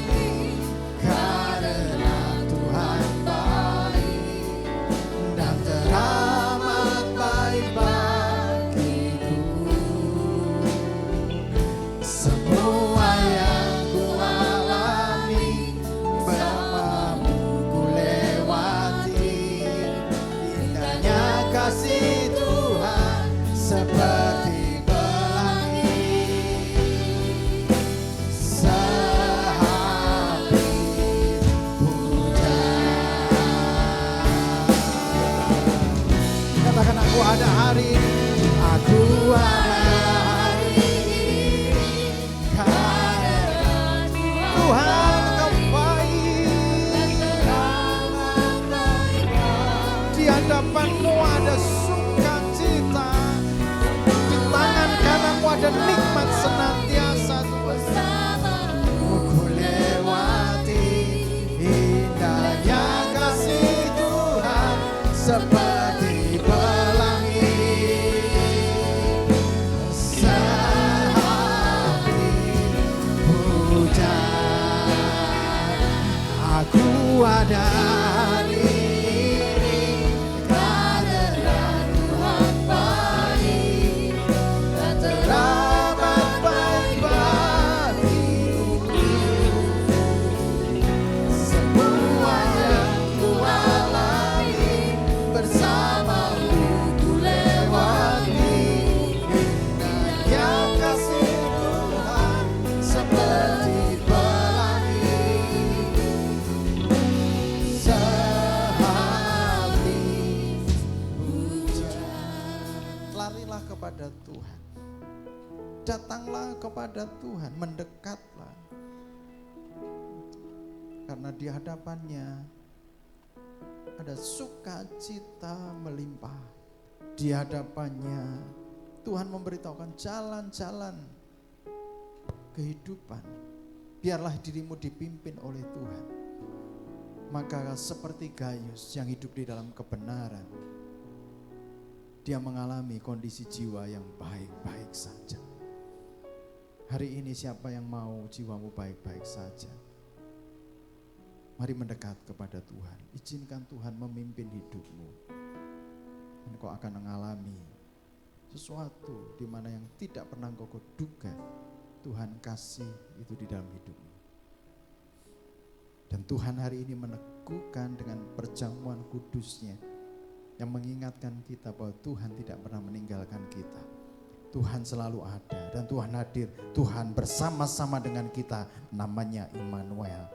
kepada Tuhan. Datanglah kepada Tuhan, mendekatlah. Karena di hadapannya ada sukacita melimpah. Di hadapannya Tuhan memberitahukan jalan-jalan kehidupan. Biarlah dirimu dipimpin oleh Tuhan. Maka seperti Gayus yang hidup di dalam kebenaran, dia mengalami kondisi jiwa yang baik-baik saja. Hari ini siapa yang mau jiwamu baik-baik saja? Mari mendekat kepada Tuhan. Izinkan Tuhan memimpin hidupmu. Dan kau akan mengalami sesuatu di mana yang tidak pernah kau duga Tuhan kasih itu di dalam hidupmu. Dan Tuhan hari ini meneguhkan dengan perjamuan kudusnya yang mengingatkan kita bahwa Tuhan tidak pernah meninggalkan kita. Tuhan selalu ada dan Tuhan hadir. Tuhan bersama-sama dengan kita, namanya Immanuel.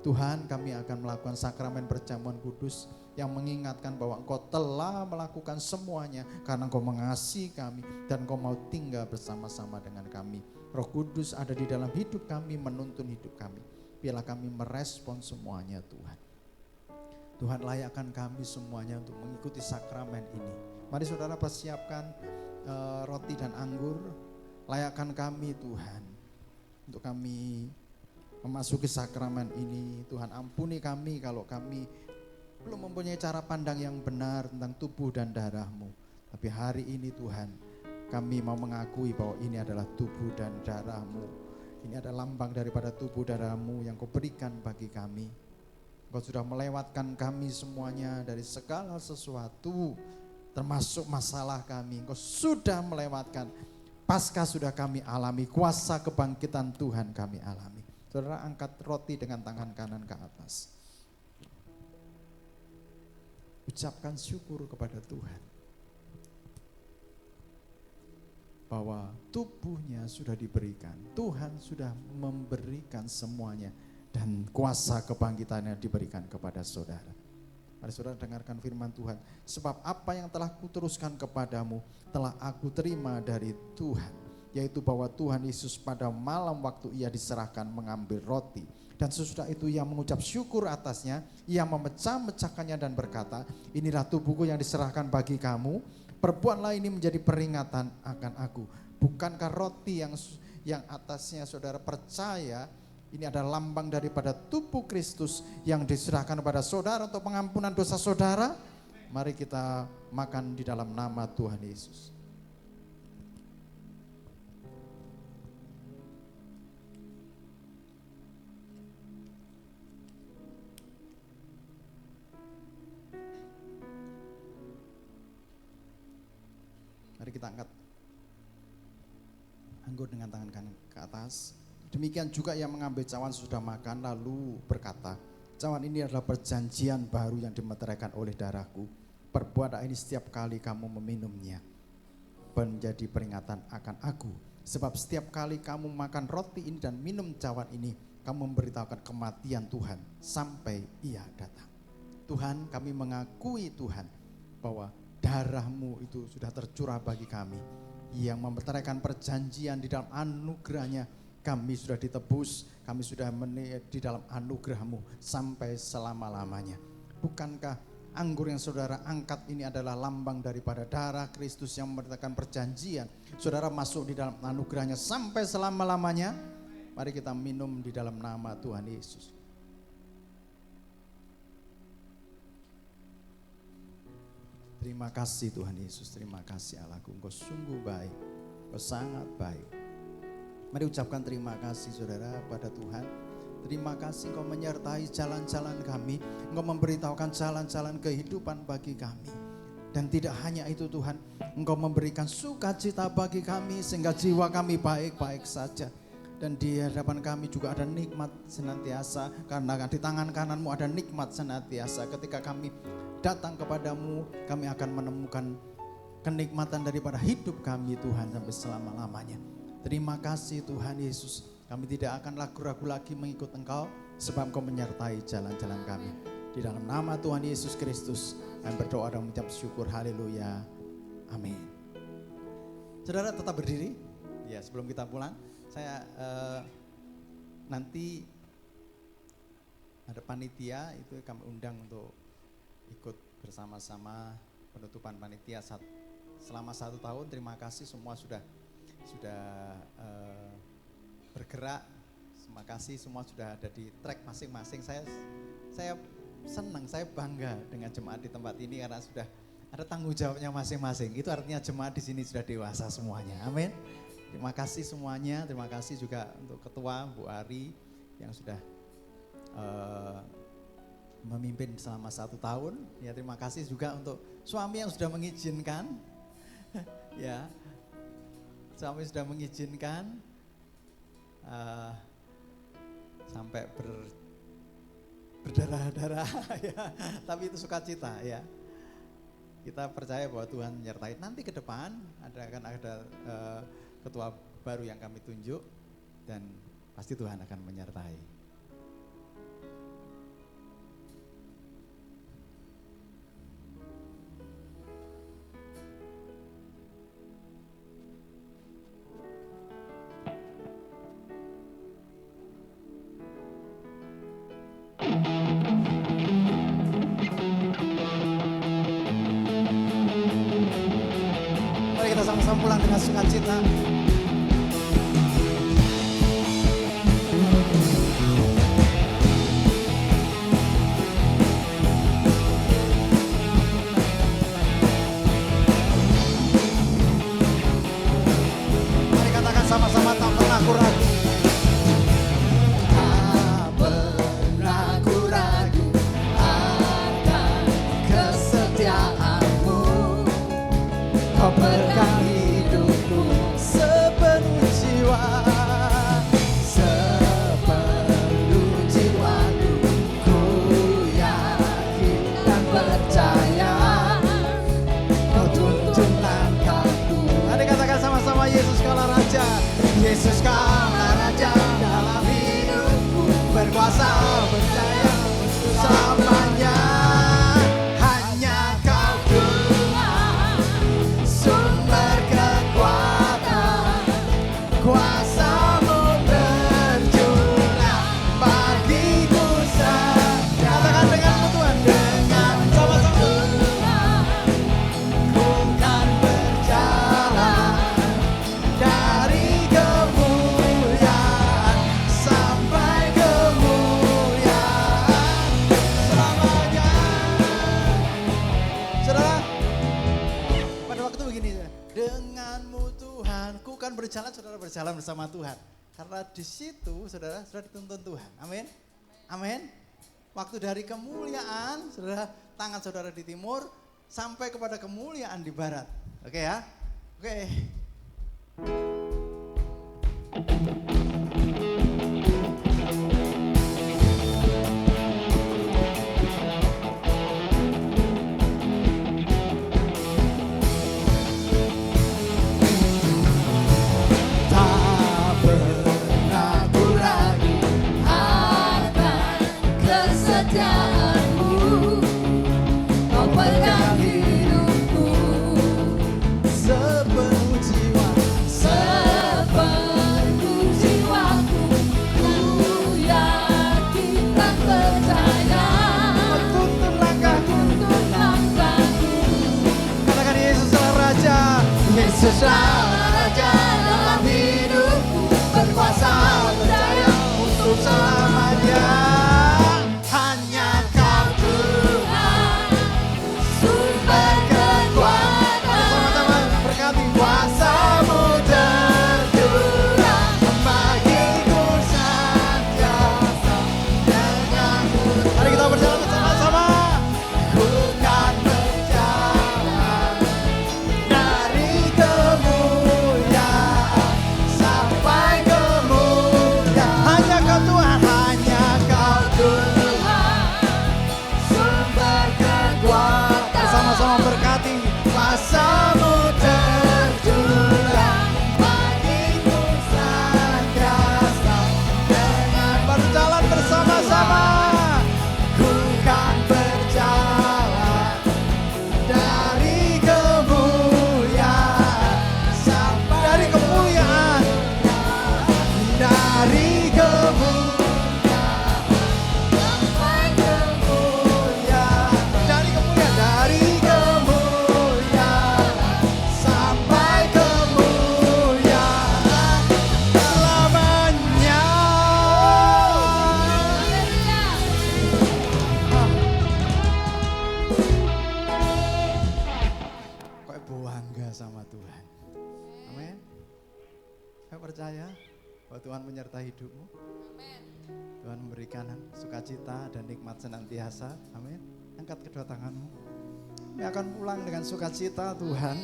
Tuhan, kami akan melakukan sakramen perjamuan kudus yang mengingatkan bahwa Engkau telah melakukan semuanya karena Engkau mengasihi kami dan Engkau mau tinggal bersama-sama dengan kami. Roh Kudus ada di dalam hidup kami, menuntun hidup kami. Biarlah kami merespon semuanya Tuhan. Tuhan, layakkan kami semuanya untuk mengikuti sakramen ini. Mari saudara persiapkan roti dan anggur. Layakkan kami Tuhan untuk kami memasuki sakramen ini. Tuhan, ampuni kami kalau kami belum mempunyai cara pandang yang benar tentang tubuh dan darah-Mu. Tapi hari ini Tuhan, kami mau mengakui bahwa ini adalah tubuh dan darah-Mu. Ini adalah lambang daripada tubuh darah-Mu yang Kau berikan bagi kami. Kau sudah melewatkan kami semuanya dari segala sesuatu, termasuk masalah kami. Kau sudah melewatkan. Paskah sudah kami alami, kuasa kebangkitan Tuhan kami alami. Saudara, angkat roti dengan tangan kanan ke atas. Ucapkan syukur kepada Tuhan bahwa tubuhnya sudah diberikan. Tuhan sudah memberikan semuanya dan kuasa kebangkitannya diberikan kepada saudara. Mari saudara dengarkan firman Tuhan. Sebab apa yang telah kuteruskan kepadamu telah aku terima dari Tuhan, yaitu bahwa Tuhan Yesus pada malam waktu ia diserahkan mengambil roti, dan sesudah itu ia mengucap syukur atasnya, ia memecah-mecahkannya dan berkata, inilah tubuhku yang diserahkan bagi kamu, perbuatlah ini menjadi peringatan akan aku. Bukankah roti yang atasnya saudara percaya ini adalah lambang daripada tubuh Kristus yang diserahkan kepada saudara untuk pengampunan dosa saudara? Mari kita makan di dalam nama Tuhan Yesus. Mari kita angkat anggur dengan tangan kanan ke atas. Demikian juga yang mengambil cawan sudah makan lalu berkata, cawan ini adalah perjanjian baru yang dimeteraikan oleh darahku. Perbuatlah ini setiap kali kamu meminumnya menjadi peringatan akan aku. Sebab setiap kali kamu makan roti ini dan minum cawan ini, kamu memberitahukan kematian Tuhan sampai ia datang. Tuhan, kami mengakui Tuhan bahwa darah-Mu itu sudah tercurah bagi kami, yang memeteraikan perjanjian di dalam anugerah-Nya. Kami sudah ditebus, kami sudah di dalam anugerah-Mu sampai selama-lamanya. Bukankah anggur yang saudara angkat ini adalah lambang daripada darah Kristus yang memerintahkan perjanjian? Saudara masuk di dalam anugerah-Nya sampai selama-lamanya. Mari kita minum di dalam nama Tuhan Yesus. Terima kasih Tuhan Yesus, terima kasih Allahku, Engkau sungguh baik, Engkau sangat baik. Mari ucapkan terima kasih saudara pada Tuhan. Terima kasih Engkau menyertai jalan-jalan kami, Engkau memberitahukan jalan-jalan kehidupan bagi kami. Dan tidak hanya itu Tuhan, Engkau memberikan sukacita bagi kami sehingga jiwa kami baik-baik saja. Dan di hadapan kami juga ada nikmat senantiasa, karena di tangan kananmu ada nikmat senantiasa. Ketika kami datang kepadamu, kami akan menemukan kenikmatan daripada hidup kami Tuhan sampai selama-lamanya. Terima kasih Tuhan Yesus. Kami tidak akan ragu-ragu lagi mengikut Engkau, sebab Engkau menyertai jalan-jalan kami. Di dalam nama Tuhan Yesus Kristus, kami berdoa dan mengucap syukur. Haleluya. Amin. Saudara tetap berdiri. Ya, sebelum kita pulang, saya nanti ada panitia itu kami undang untuk ikut bersama-sama penutupan panitia selama 1 tahun. Terima kasih semua sudah bergerak. Terima kasih semua sudah ada di track masing-masing. Saya senang, saya bangga dengan jemaat di tempat ini karena sudah ada tanggung jawabnya masing-masing. Itu artinya jemaat di sini sudah dewasa semuanya. Amin. Terima kasih semuanya. Terima kasih juga untuk ketua Bu Ari yang sudah memimpin selama 1 tahun. Ya, terima kasih juga untuk suami yang sudah mengizinkan. Ya, suami sudah mengizinkan sampai berdarah-darah. Ya, tapi itu sukacita ya. Kita percaya bahwa Tuhan menyertai. Nanti ke depan akan ada ketua baru yang kami tunjuk dan pasti Tuhan akan menyertai. Mari kita sama-sama pulang dengan sukacita. Mari katakan sama-sama, tak pernah aku ragu. Tak pernah aku ragu akan kesetiaanmu. Kau pegang hidupku sepenuh jiwa, sepenuh jiwaku. Ku yakin dan percaya Kau tuntun langkahku. Mari katakan sama-sama, Yesus kaulah Raja. Yesus kaulah Raja dalam hidupku, berkuasa berjaya untuk selamanya. Hanya Kau Tuhan, sumber kekuatan, kuasa-Mu tercurah bagiku saja. Katakan denganmu Tuhan, dengan sama-sama. Ku kan berjalan dari kemuliaan sampai kemuliaan selamanya. Saudara, pada waktu begini, denganmu Tuhan, ku kan berjalan, saudara berjalan bersama Tuhan. Karena di situ saudara sudah dituntun Tuhan. Amin. Amin. Waktu dari kemuliaan, saudara, tangan saudara di timur sampai kepada kemuliaan di barat. Oke ya? Oke. Tak pernah ku ragu akan kesetiaanmu. Kau pegang hidupku sepenuh jiwa, sepenuh jiwaku. Ku yakin dan percaya tuntun langkahku, tuntun langkahku. Katakan Yesus adalah Raja. Yesus adalah Raja dalam hidupku, berkuasa berjaya untuk selamanya. Hanya Kau Tuhan, sumber kekuatan, sama-sama berkati. Kuasa-Mu tercurah bagiku saja. Denganmu, mari kita berjalan bersama-sama. Ku kan berjalan dari kemuliaan sampai kemuliaan. Hanya Kau Tuhan, hanya Kau Tuhan, sumber kekuatan. Bersama-sama berkati. Kuasa-Mu tercurah Amin. Saya percaya bahwa Tuhan menyertai hidupmu. Tuhan memberikan sukacita dan nikmat senantiasa. Amin. Angkat kedua tanganmu. Kami akan pulang dengan sukacita Tuhan.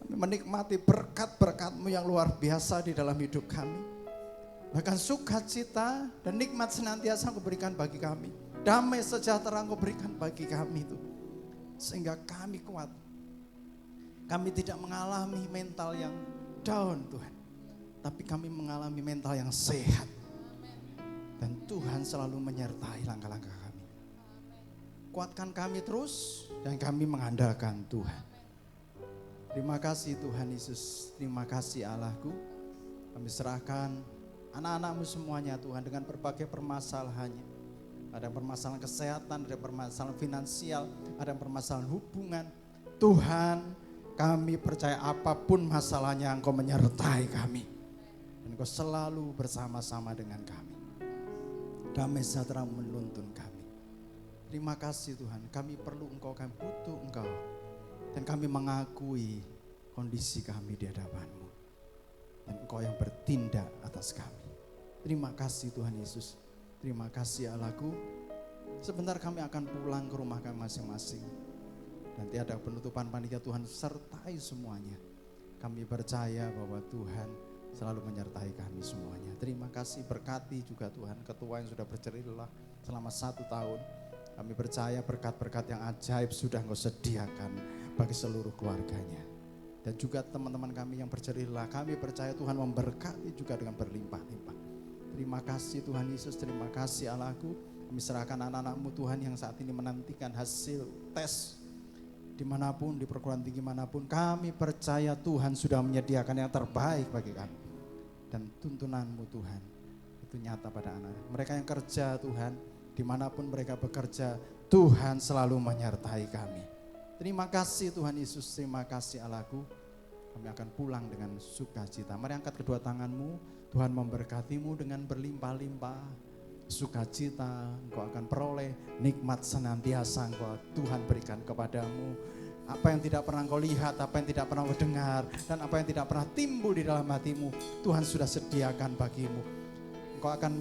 Kami menikmati berkat-berkat-Mu yang luar biasa di dalam hidup kami. Bahkan sukacita dan nikmat senantiasa Engkau berikan bagi kami. Damai sejahtera Engkau berikan bagi kami itu. Sehingga kami kuat. Kami tidak mengalami mental yang down Tuhan. Tapi kami mengalami mental yang sehat. Dan Tuhan selalu menyertai langkah-langkah kami. Kuatkan kami terus dan kami mengandalkan Tuhan. Terima kasih Tuhan Yesus. Terima kasih Allahku. Kami serahkan anak-anak-Mu semuanya Tuhan dengan berbagai permasalahannya. Ada permasalahan kesehatan, ada permasalahan finansial, ada permasalahan hubungan. Tuhan, kami percaya apapun masalahnya Engkau menyertai kami. Dan Engkau selalu bersama-sama dengan kami. Damai sejahtera menuntun kami. Terima kasih Tuhan, kami perlu Engkau, kami butuh Engkau. Dan kami mengakui kondisi kami di hadapan-Mu. Dan Engkau yang bertindak atas kami. Terima kasih Tuhan Yesus. Terima kasih Allahku. Sebentar kami akan pulang ke rumah kami masing-masing. Nanti ada penutupan panitia, Tuhan sertai semuanya. Kami percaya bahwa Tuhan selalu menyertai kami semuanya. Terima kasih, berkati juga Tuhan ketua yang sudah berjerih lelah selama 1 tahun. Kami percaya berkat-berkat yang ajaib sudah Engkau sediakan bagi seluruh keluarganya. Dan juga teman-teman kami yang berjerih lelah, kami percaya Tuhan memberkati juga dengan berlimpah-limpah. Terima kasih Tuhan Yesus, terima kasih Allahku. Kami serahkan anak-anak-Mu Tuhan yang saat ini menantikan hasil tes dimanapun, di perguruan tinggi manapun. Kami percaya Tuhan sudah menyediakan yang terbaik bagi kami. Dan tuntunan-Mu Tuhan itu nyata pada anak. Mereka yang kerja Tuhan, dimanapun mereka bekerja, Tuhan selalu menyertai kami. Terima kasih Tuhan Yesus, terima kasih Allahku. Kami akan pulang dengan sukacita. Mari angkat kedua tanganmu. Tuhan memberkatimu dengan berlimpah-limpah. Sukacita engkau akan peroleh, nikmat senantiasa engkau Tuhan berikan kepadamu. Apa yang tidak pernah engkau lihat, apa yang tidak pernah engkau dengar, dan apa yang tidak pernah timbul di dalam hatimu, Tuhan sudah sediakan bagimu. Engkau akan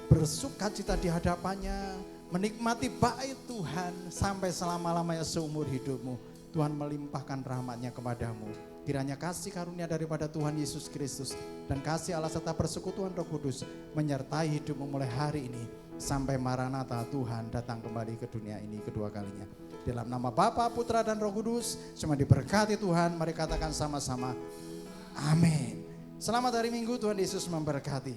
bersukacita di hadapannya, menikmati bait Tuhan sampai selama-lamanya seumur hidupmu. Tuhan melimpahkan rahmat-Nya kepadamu. Kiranya kasih karunia daripada Tuhan Yesus Kristus dan kasih Allah serta persekutuan Roh Kudus menyertai hidupmu mulai hari ini sampai Maranatha Tuhan datang kembali ke dunia ini kedua kalinya. Dalam nama Bapa, Putra dan Roh Kudus, semua diberkati Tuhan. Mari katakan sama-sama, amin. Selamat hari Minggu, Tuhan Yesus memberkati.